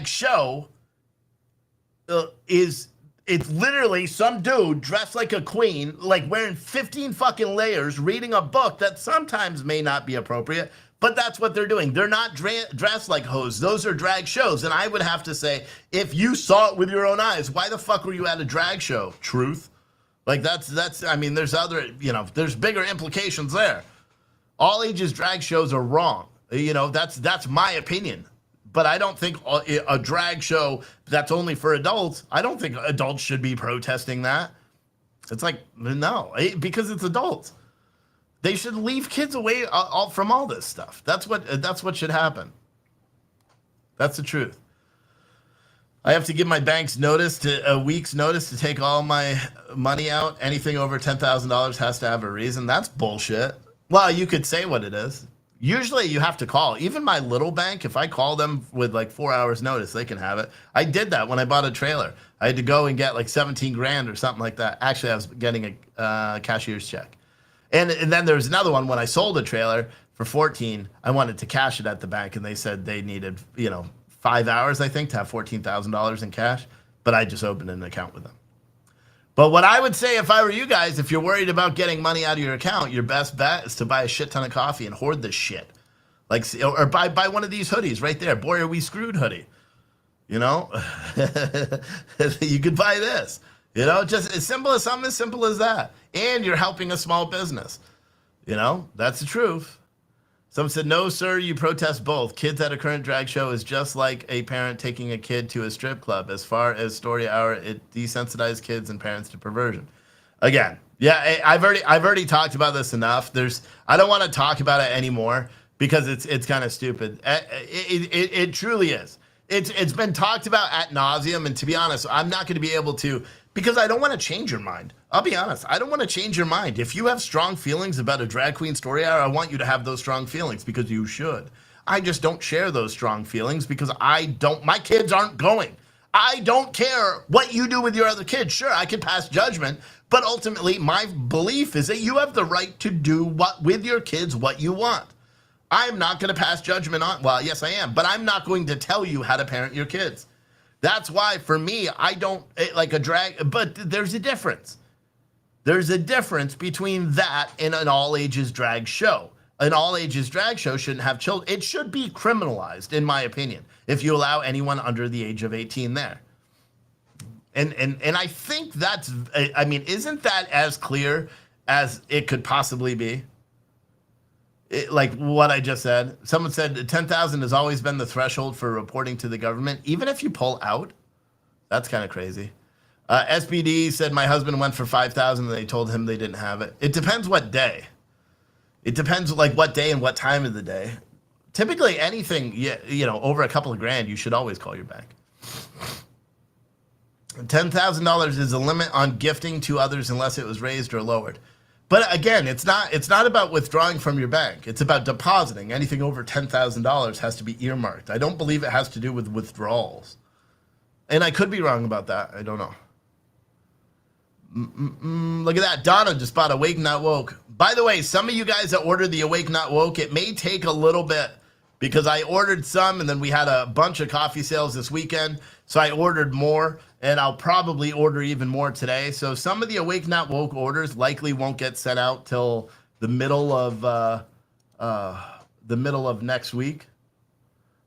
show is. It's literally some dude dressed like a queen, like wearing 15 fucking layers, reading a book that sometimes may not be appropriate, but that's what they're doing. They're not dressed like hoes. Those are drag shows. And I would have to say, if you saw it with your own eyes, why the fuck were you at a drag show? Truth. Like that's, I mean, there's other, there's bigger implications there. All ages drag shows are wrong. That's my opinion. But I don't think a drag show that's only for adults, I don't think adults should be protesting that. It's like, no, because it's adults. They should leave kids away from all this stuff. That's what should happen. That's the truth. I have to give my banks a week's notice to take all my money out. Anything over $10,000 has to have a reason. That's bullshit. Well, you could say what it is. Usually you have to call. Even my little bank, if I call them with like 4 hours notice, they can have it. I did that when I bought a trailer. I had to go and get like 17 grand or something like that. Actually, I was getting a cashier's check. And then there was another one when I sold a trailer for 14. I wanted to cash it at the bank, and they said they needed, 5 hours, I think, to have $14,000 in cash. But I just opened an account with them. But what I would say if I were you guys, if you're worried about getting money out of your account, your best bet is to buy a shit ton of coffee and hoard this shit. Or buy one of these hoodies right there. Boy, are we screwed hoodie. You could buy this. Just as simple as something as simple as that. And you're helping a small business. That's the truth. Someone said, no, sir, you protest both. Kids at a current drag show is just like a parent taking a kid to a strip club. As far as story hour, it desensitizes kids and parents to perversion. Again, yeah, I've already talked about this enough. I don't want to talk about it anymore because it's kind of stupid. It truly is. It's been talked about ad nauseum, and to be honest, I'm not going to be able to, because I don't want to change your mind. I'll be honest. I don't want to change your mind. If you have strong feelings about a drag queen story hour, I want you to have those strong feelings because you should. I just don't share those strong feelings because my kids aren't going. I don't care what you do with your other kids. Sure, I can pass judgment, but ultimately my belief is that you have the right to do with your kids what you want. I'm not going to pass judgment on, well, yes I am, but I'm not going to tell you how to parent your kids. That's why, for me, I don't like a drag, but there's a difference. There's a difference between that and an all-ages drag show. An all-ages drag show shouldn't have children. It should be criminalized, in my opinion, if you allow anyone under the age of 18 there. And I think isn't that as clear as it could possibly be? Like what I just said. Someone said 10,000 has always been the threshold for reporting to the government, even if you pull out. That's kind of crazy. SBD said my husband went for 5,000 and they told him they didn't have it. It depends what day. It depends like what day and what time of the day. Typically anything, over a couple of grand, you should always call your bank. $10,000 is a limit on gifting to others unless it was raised or lowered. But again, it's not about withdrawing from your bank. It's about depositing. Anything over $10,000 has to be earmarked. I don't believe it has to do with withdrawals. And I could be wrong about that. I don't know. Look at that. Donna just bought Awake Not Woke. By the way, some of you guys that ordered the Awake Not Woke, it may take a little bit because I ordered some and then we had a bunch of coffee sales this weekend. So I ordered more and I'll probably order even more today. So some of the Awake Not Woke orders likely won't get sent out till the middle of next week.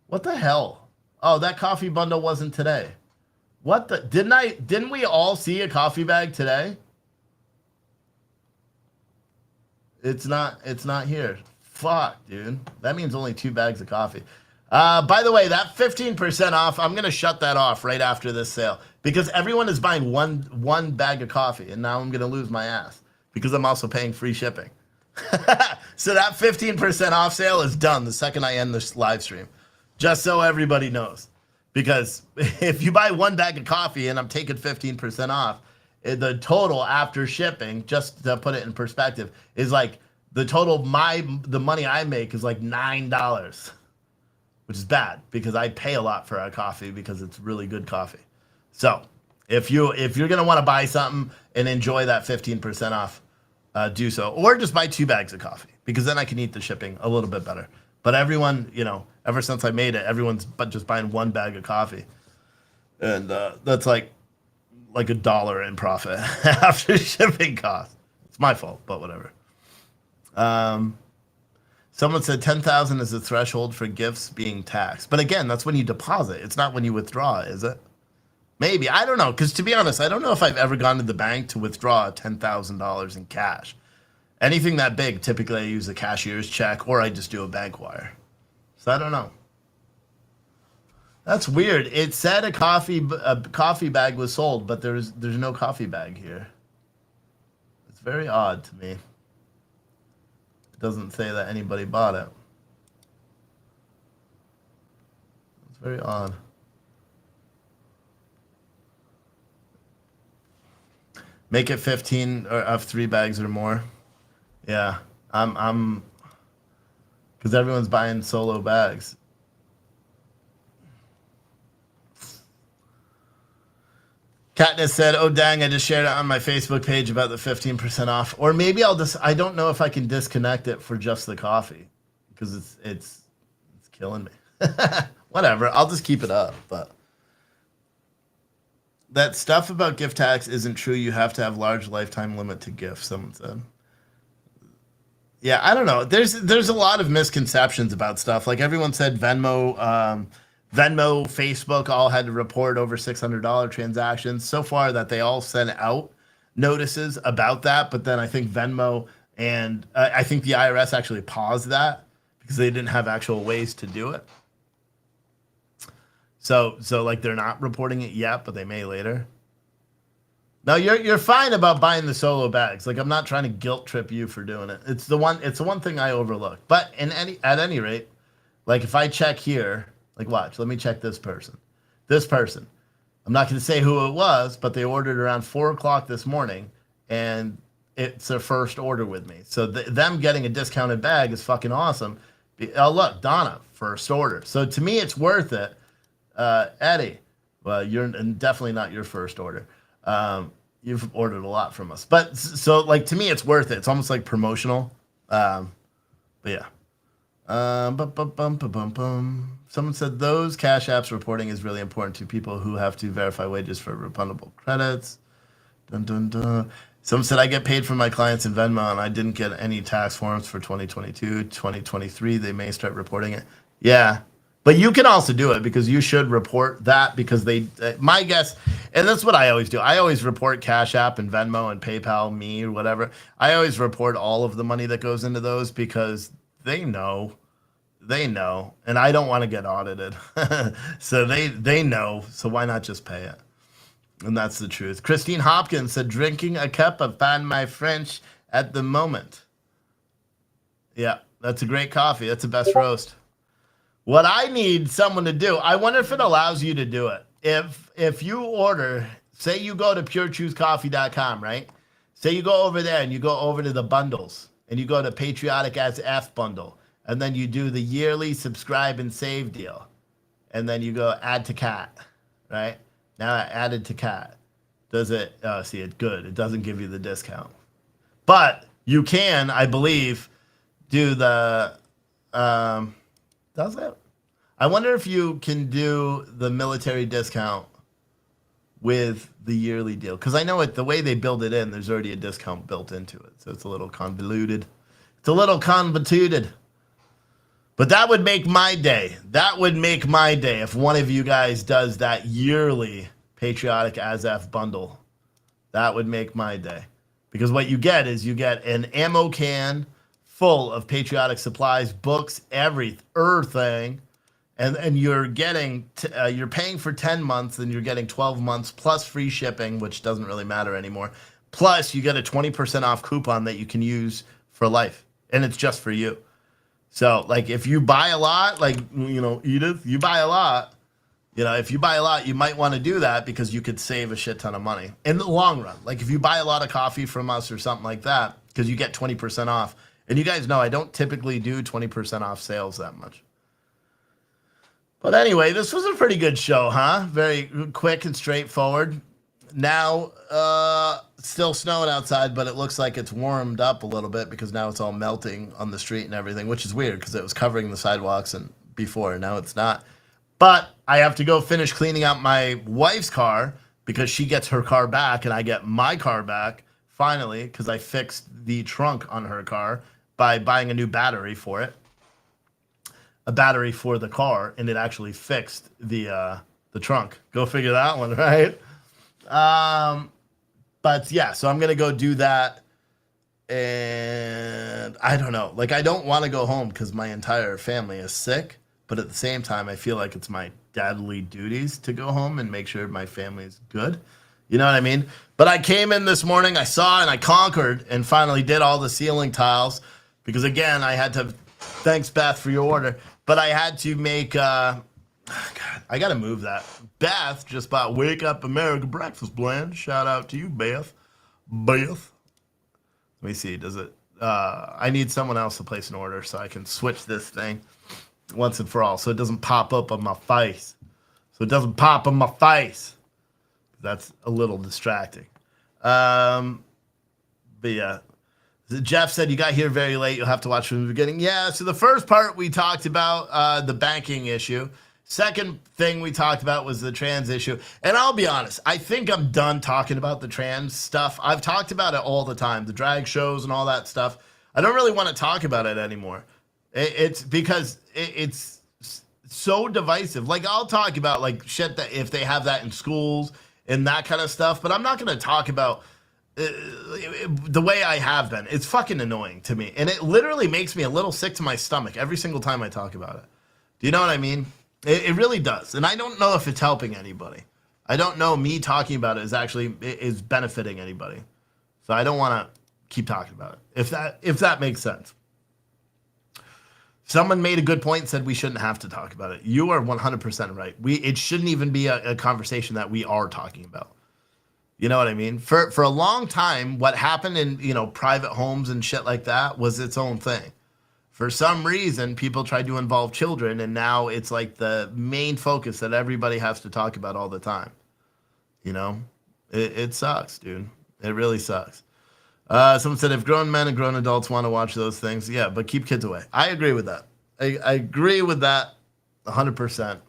What the hell? Oh, that coffee bundle wasn't today. What the? Didn't we all see a coffee bag today? It's not here. Fuck, dude. That means only 2 bags of coffee. By the way, that 15% off, I'm going to shut that off right after this sale because everyone is buying one bag of coffee, and now I'm going to lose my ass because I'm also paying free shipping. So that 15% off sale is done the second I end this live stream, just so everybody knows. Because if you buy 1 bag of coffee and I'm taking 15% off, the total after shipping, just to put it in perspective, is like the total the money I make is like $9. which is bad because I pay a lot for our coffee because it's really good coffee. So if you're gonna want to buy something and enjoy that 15% off, do so, or just buy 2 bags of coffee because then I can eat the shipping a little bit better. But everyone, ever since I made it, everyone's just buying 1 bag of coffee, and that's like $1 in profit after shipping costs. It's my fault, but whatever. Someone said 10,000 is the threshold for gifts being taxed, but again, that's when you deposit. It's not when you withdraw, is it? Maybe, I don't know, because to be honest, I don't know if I've ever gone to the bank to withdraw $10,000 in cash. Anything that big, typically I use a cashier's check or I just do a bank wire. So I don't know. That's weird. It said a coffee bag was sold, but there's no coffee bag here. It's very odd to me. It doesn't say that anybody bought it. It's very odd. Make it 15 or of 3 bags or more. Yeah, I'm because everyone's buying solo bags. Katniss said, "Oh dang, I just shared it on my Facebook page about the 15% off." Or maybe I don't know if I can disconnect it for just the coffee because it's killing me. Whatever, I'll just keep it up, but that stuff about gift tax isn't true. You have to have large lifetime limit to gifts, someone said. Yeah, I don't know. There's a lot of misconceptions about stuff. Like everyone said Venmo, Facebook all had to report over $600 transactions. So far that they all sent out notices about that, but then I think Venmo and I think the IRS actually paused that because they didn't have actual ways to do it. So like they're not reporting it yet, but they may later. No, you're fine about buying the solo bags. Like I'm not trying to guilt trip you for doing it. It's the one thing I overlook. But at any rate, like if I check here, like watch, let me check this person. This person. I'm not going to say who it was, but they ordered around 4:00 this morning, and it's their first order with me. So them getting a discounted bag is fucking awesome. Oh look, Donna, first order. So to me, it's worth it. Eddie, well, you're definitely not your first order. You've ordered a lot from us, but so like to me, it's worth it. It's almost like promotional. But yeah. Someone said those cash apps reporting is really important to people who have to verify wages for refundable credits. Dun, dun, dun. Someone said I get paid from my clients in Venmo and I didn't get any tax forms for 2022, 2023. They may start reporting it. Yeah. But you can also do it because you should report that because my guess, and that's what I always do. I always report Cash App and Venmo and PayPal, me or whatever. I always report all of the money that goes into those because they know, and I don't want to get audited. So they know, so why not just pay it? And that's the truth. Christine Hopkins said, drinking a cup of Pan My French at the moment. Yeah, that's a great coffee. That's the best roast. What I need someone to do, I wonder if it allows you to do it. If you order, say you go to puretruthcoffee.com, right? Say you go over there and you go over to the bundles and you go to Patriotic as F bundle. And then you do the yearly subscribe and save deal. And then you go add to cat, right? Now I added to cat. Does it, see it, good. It doesn't give you the discount. But you can, I believe, do the, does it? I wonder if you can do the military discount with the yearly deal. Because I know the way they build it in, there's already a discount built into it. So it's a little convoluted. It's a little convoluted. But that would make my day. That would make my day if one of you guys does that yearly Patriotic ASF bundle. That would make my day. Because what you get is you get an ammo can full of patriotic supplies, books, everything, and you're getting you're paying for 10 months and you're getting 12 months plus free shipping, which doesn't really matter anymore. Plus you get a 20% off coupon that you can use for life, and it's just for you. So like if you buy a lot, like Edith, you buy a lot, if you buy a lot, you might want to do that because you could save a shit ton of money in the long run. Like if you buy a lot of coffee from us or something like that, because you get 20% off. And you guys know I don't typically do 20% off sales that much. But anyway, this was a pretty good show, huh? Very quick and straightforward. Now, still snowing outside, but it looks like it's warmed up a little bit because now it's all melting on the street and everything, which is weird because it was covering the sidewalks and before, now it's not. But I have to go finish cleaning out my wife's car because she gets her car back and I get my car back finally because I fixed the trunk on her car by buying a new battery for it. A battery for the car, and it actually fixed the trunk. Go figure that one, right? But yeah, so I'm gonna go do that, and I don't know. Like, I don't want to go home because my entire family is sick, but at the same time, I feel like it's my dadly duties to go home and make sure my family is good. You know what I mean? But I came in this morning, I saw and I conquered, and finally did all the ceiling tiles because again, I had to. Thanks, Beth, for your order. But I had to make. God, I got to move that. Beth just bought Wake Up America breakfast blend. Shout out to you, Beth. Beth. Let me see. Does it? I need someone else to place an order so I can switch this thing once and for all, so it doesn't pop up on my face. So it doesn't pop on my face. That's a little distracting. But yeah. Jeff said you got here very late. You'll have to watch from the beginning. Yeah, so the first part we talked about the banking issue. Second thing we talked about was the trans issue. And I'll be honest, I think I'm done talking about the trans stuff. I've talked about it all the time, the drag shows and all that stuff. I don't really want to talk about it anymore. It's because it's so divisive. Like, I'll talk about like shit that if they have that in schools and that kind of stuff, but I'm not going to talk about the way I have been. It's fucking annoying to me, and it literally makes me a little sick to my stomach every single time I talk about it. Do you know what I mean? It really does, and I don't know if it's helping anybody. I don't know me talking about it is benefiting anybody, so I don't want to keep talking about it. If that makes sense. Someone made a good point and said we shouldn't have to talk about it. You are 100% right. It shouldn't even be a conversation that we are talking about. You know what I mean? For a long time, what happened in, private homes and shit like that was its own thing. For some reason, people tried to involve children, and now it's like the main focus that everybody has to talk about all the time. It sucks, dude. It really sucks. Someone said if grown men and grown adults want to watch those things, yeah, but keep kids away. I agree with that. I agree with that 100%.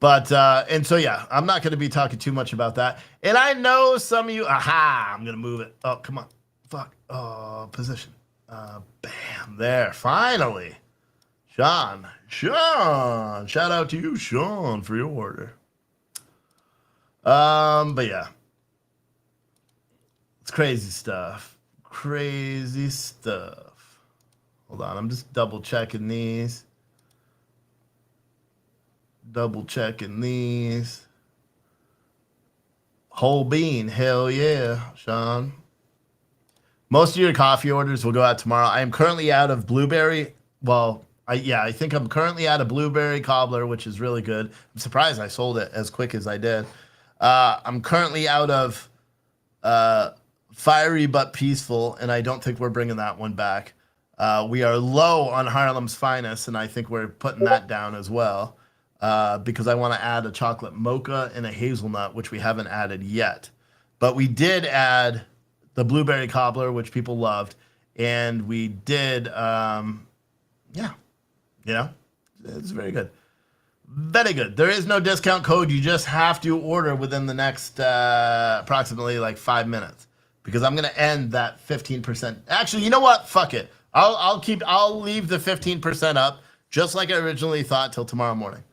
But, and so, yeah, I'm not going to be talking too much about that. And I know some of you, I'm going to move it. Oh, come on. Fuck. Oh, position. Bam, there. Finally. Sean. Shout out to you, Sean, for your order. But yeah. It's crazy stuff. Crazy stuff. Hold on. I'm just double checking these. Double checking these. Whole bean, hell yeah, Sean. Most of your coffee orders will go out tomorrow. I am currently out of blueberry. Well, I think I'm currently out of blueberry cobbler, which is really good. I'm surprised I sold it as quick as I did. I'm currently out of fiery but peaceful, and I don't think we're bringing that one back. We are low on Harlem's Finest, and I think we're putting that down as well. Because I want to add a chocolate mocha and a hazelnut, which we haven't added yet. But we did add the blueberry cobbler, which people loved. And we did, it's very good. Very good. There is no discount code. You just have to order within the next approximately like 5 minutes. Because I'm going to end that 15%. Actually, you know what? Fuck it. I'll leave the 15% up, just like I originally thought, till tomorrow morning.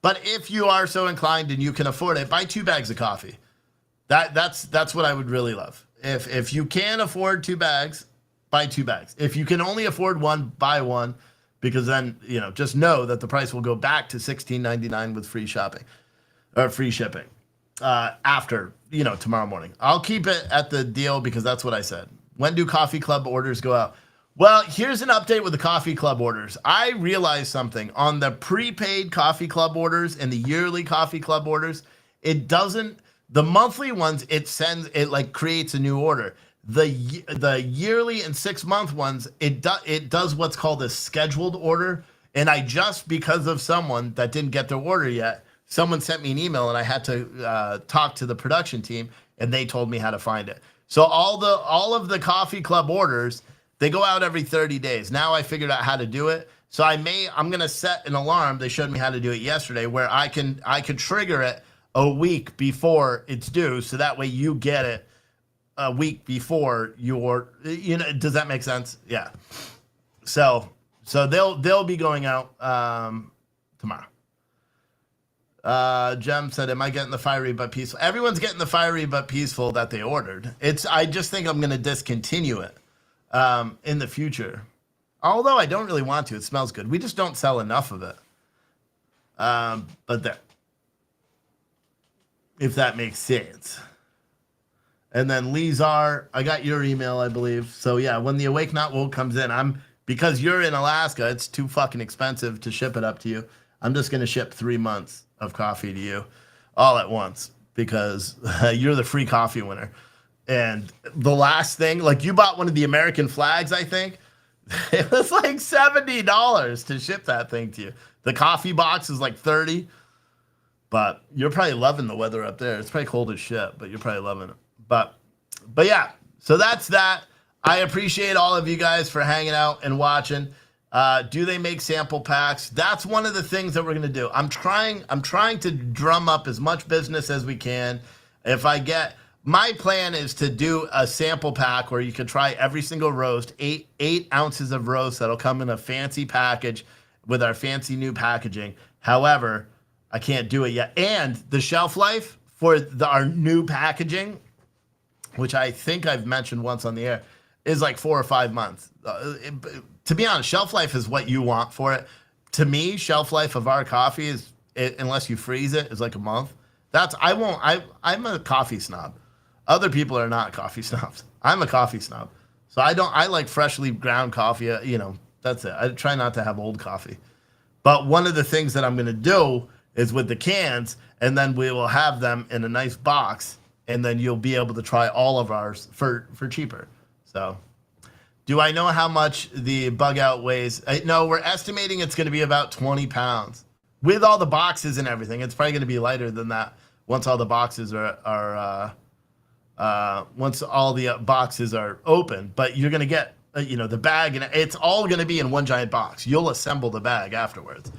But if you are so inclined and you can afford it, buy 2 bags of coffee. That's what I would really love. If you can afford 2 bags, buy 2 bags. If you can only afford 1, buy 1, because then just know that the price will go back to $16.99 with free shopping or free shipping after tomorrow morning. I'll keep it at the deal because that's what I said. When do coffee club orders go out? Well, here's an update with the coffee club orders. I realized something on the prepaid coffee club orders and the yearly coffee club orders. It doesn't, the monthly ones, it creates a new order. The yearly and 6-month ones, it does what's called a scheduled order. And I just, because of someone that didn't get their order yet, someone sent me an email and I had to talk to the production team and they told me how to find it. So all of the coffee club orders, they go out every 30 days. Now I figured out how to do it. So I'm going to set an alarm. They showed me how to do it yesterday where I can trigger it a week before it's due. So that way you get it a week before does that make sense? Yeah. So they'll be going out tomorrow. Jem said, am I getting the fiery but peaceful? Everyone's getting the fiery but peaceful that they ordered. I just think I'm going to discontinue it in the future. Although I don't really want to. It smells good. We just don't sell enough of it. But there. If that makes sense. And then Lizar, I got your email, I believe. So yeah, when the Awake Not Woke comes in, because you're in Alaska, it's too fucking expensive to ship it up to you. I'm just going to ship 3 months of coffee to you all at once because you're the free coffee winner. And the last thing, like you bought one of the American flags, I think. It was like $70 to ship that thing to you. The coffee box is like $30. But you're probably loving the weather up there. It's probably cold as shit, but you're probably loving it. But yeah, so that's that. I appreciate all of you guys for hanging out and watching. Do they make sample packs? That's one of the things that we're gonna do. I'm trying to drum up as much business as we can. My plan is to do a sample pack where you can try every single roast, eight ounces of roast that'll come in a fancy package with our fancy new packaging. However, I can't do it yet. And the shelf life for our new packaging, which I think I've mentioned once on the air, is like 4 or 5 months. To be honest, shelf life is what you want for it. To me, shelf life of our coffee is, unless you freeze it, is like a month. I'm a coffee snob. Other people are not coffee snobs. I'm a coffee snob. So I like freshly ground coffee, that's it. I try not to have old coffee. But one of the things that I'm going to do is with the cans, and then we will have them in a nice box, and then you'll be able to try all of ours for cheaper. So, do I know how much the bug out weighs? No, we're estimating it's going to be about 20 pounds. With all the boxes and everything, it's probably going to be lighter than that once all the boxes are open. But you're going to get, the bag, and it's all going to be in one giant box. You'll assemble the bag afterwards.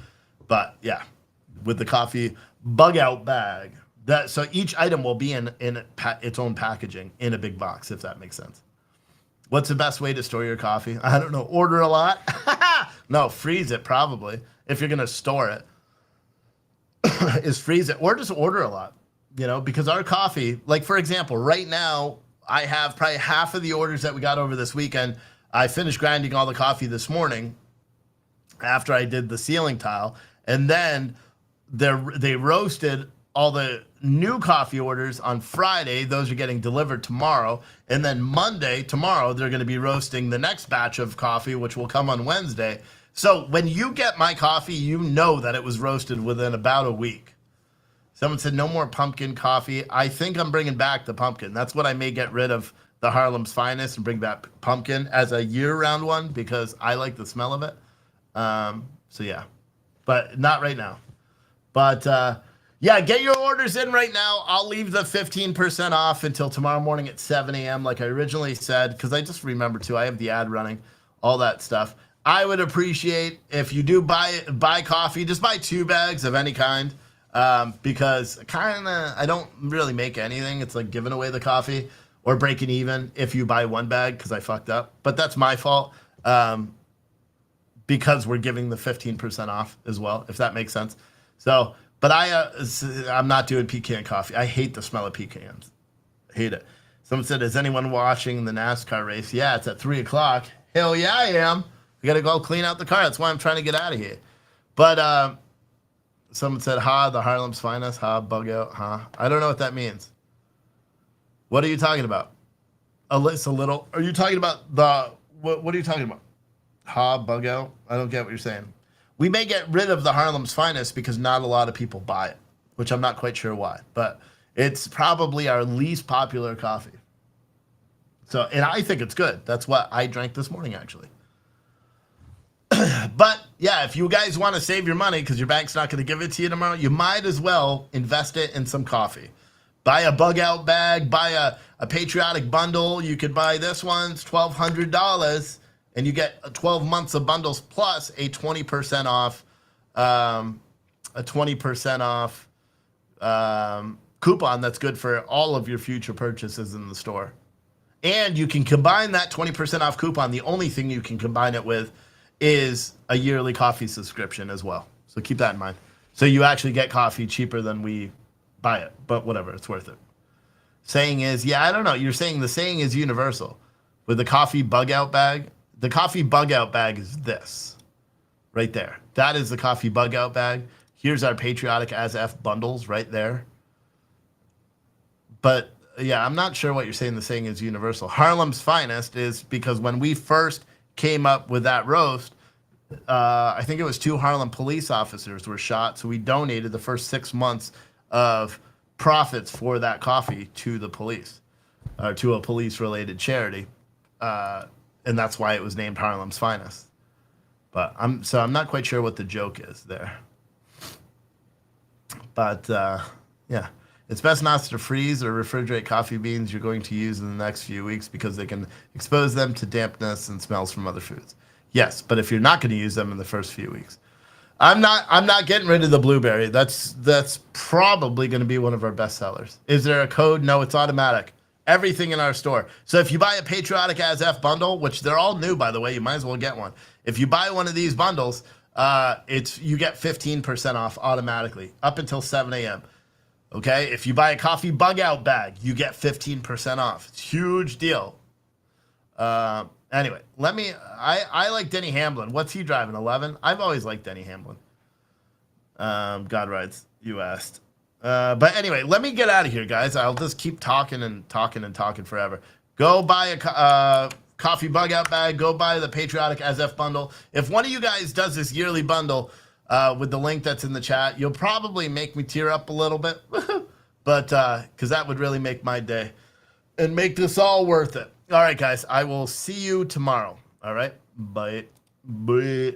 But, yeah. With the coffee bug out bag, so each item will be in its own packaging in a big box, if that makes sense. What's the best way to store your coffee? I don't know. Order a lot? No, freeze it probably if you're gonna store it. Is freeze it or just order a lot? Because our coffee, like for example, right now I have probably half of the orders that we got over this weekend. I finished grinding all the coffee this morning after I did the ceiling tile, and then they roasted all the new coffee orders on Friday. Those are getting delivered tomorrow. And then tomorrow, they're going to be roasting the next batch of coffee, which will come on Wednesday. So when you get my coffee, you know that it was roasted within about a week. Someone said no more pumpkin coffee. I think I'm bringing back the pumpkin. That's what I may get rid of the Harlem's Finest and bring back pumpkin as a year-round one because I like the smell of it. So yeah, but not right now. But yeah, get your orders in right now. I'll leave the 15% off until tomorrow morning at 7 a.m. like I originally said, because I just remember too, I have the ad running, all that stuff. I would appreciate if you do buy coffee, just buy 2 bags of any kind, because I don't really make anything. It's like giving away the coffee or breaking even if you buy 1 bag because I fucked up. But that's my fault because we're giving the 15% off as well, if that makes sense. So, but I'm not doing pecan coffee. I hate the smell of pecans. I hate it. Someone said, is anyone watching the NASCAR race? Yeah, it's at 3 o'clock. Hell yeah, I am. I got to go clean out the car. That's why I'm trying to get out of here. But someone said, the Harlem's Finest, bug out, I don't know what that means. What are you talking about? It's a little. Are you talking about what are you talking about? Bug out? I don't get what you're saying. We may get rid of the Harlem's Finest because not a lot of people buy it, which I'm not quite sure why. But it's probably our least popular coffee. So, and I think it's good. That's what I drank this morning, actually. But yeah, if you guys want to save your money because your bank's not going to give it to you tomorrow, you might as well invest it in some coffee. Buy a bug out bag, buy a patriotic bundle. You could buy this one's $1,200 and you get 12 months of bundles plus a 20% off, coupon that's good for all of your future purchases in the store. And you can combine that 20% off coupon. The only thing you can combine it with is a yearly coffee subscription as well. So keep that in mind. So you actually get coffee cheaper than we buy it, but whatever, it's worth it. Saying is, yeah, I don't know. You're saying the saying is universal. With the coffee bug out bag, the coffee bug out bag is this right there. That is the coffee bug out bag. Here's our patriotic as F bundles right there. But yeah, I'm not sure what you're saying. The saying is universal. Harlem's finest is because when we first came up with that roast, I think it was 2 Harlem police officers were shot. So we donated the first 6 months of profits for that coffee to the police, or to a police-related charity, and that's why it was named Harlem's finest. But I'm not quite sure what the joke is there. But yeah. It's best not to freeze or refrigerate coffee beans you're going to use in the next few weeks because they can expose them to dampness and smells from other foods. Yes, but if you're not going to use them in the first few weeks. I'm not getting rid of the blueberry. That's probably going to be one of our best sellers. Is there a code? No, it's automatic. Everything in our store. So if you buy a Patriotic As F bundle, which they're all new, by the way, you might as well get one. If you buy one of these bundles, you get 15% off automatically up until 7 a.m. Okay, if you buy a coffee bug out bag, you get 15% off. It's a huge deal. Anyway, I like Denny Hamlin. What's he driving, 11? I've always liked Denny Hamlin. God rides, you asked. But anyway, let me get out of here, guys. I'll just keep talking and talking and talking forever. Go buy a coffee bug out bag. Go buy the Patriotic As F bundle. If one of you guys does this yearly bundle, with the link that's in the chat, you'll probably make me tear up a little bit, but because that would really make my day and make this all worth it. All right, guys, I will see you tomorrow. All right, bye. Bye.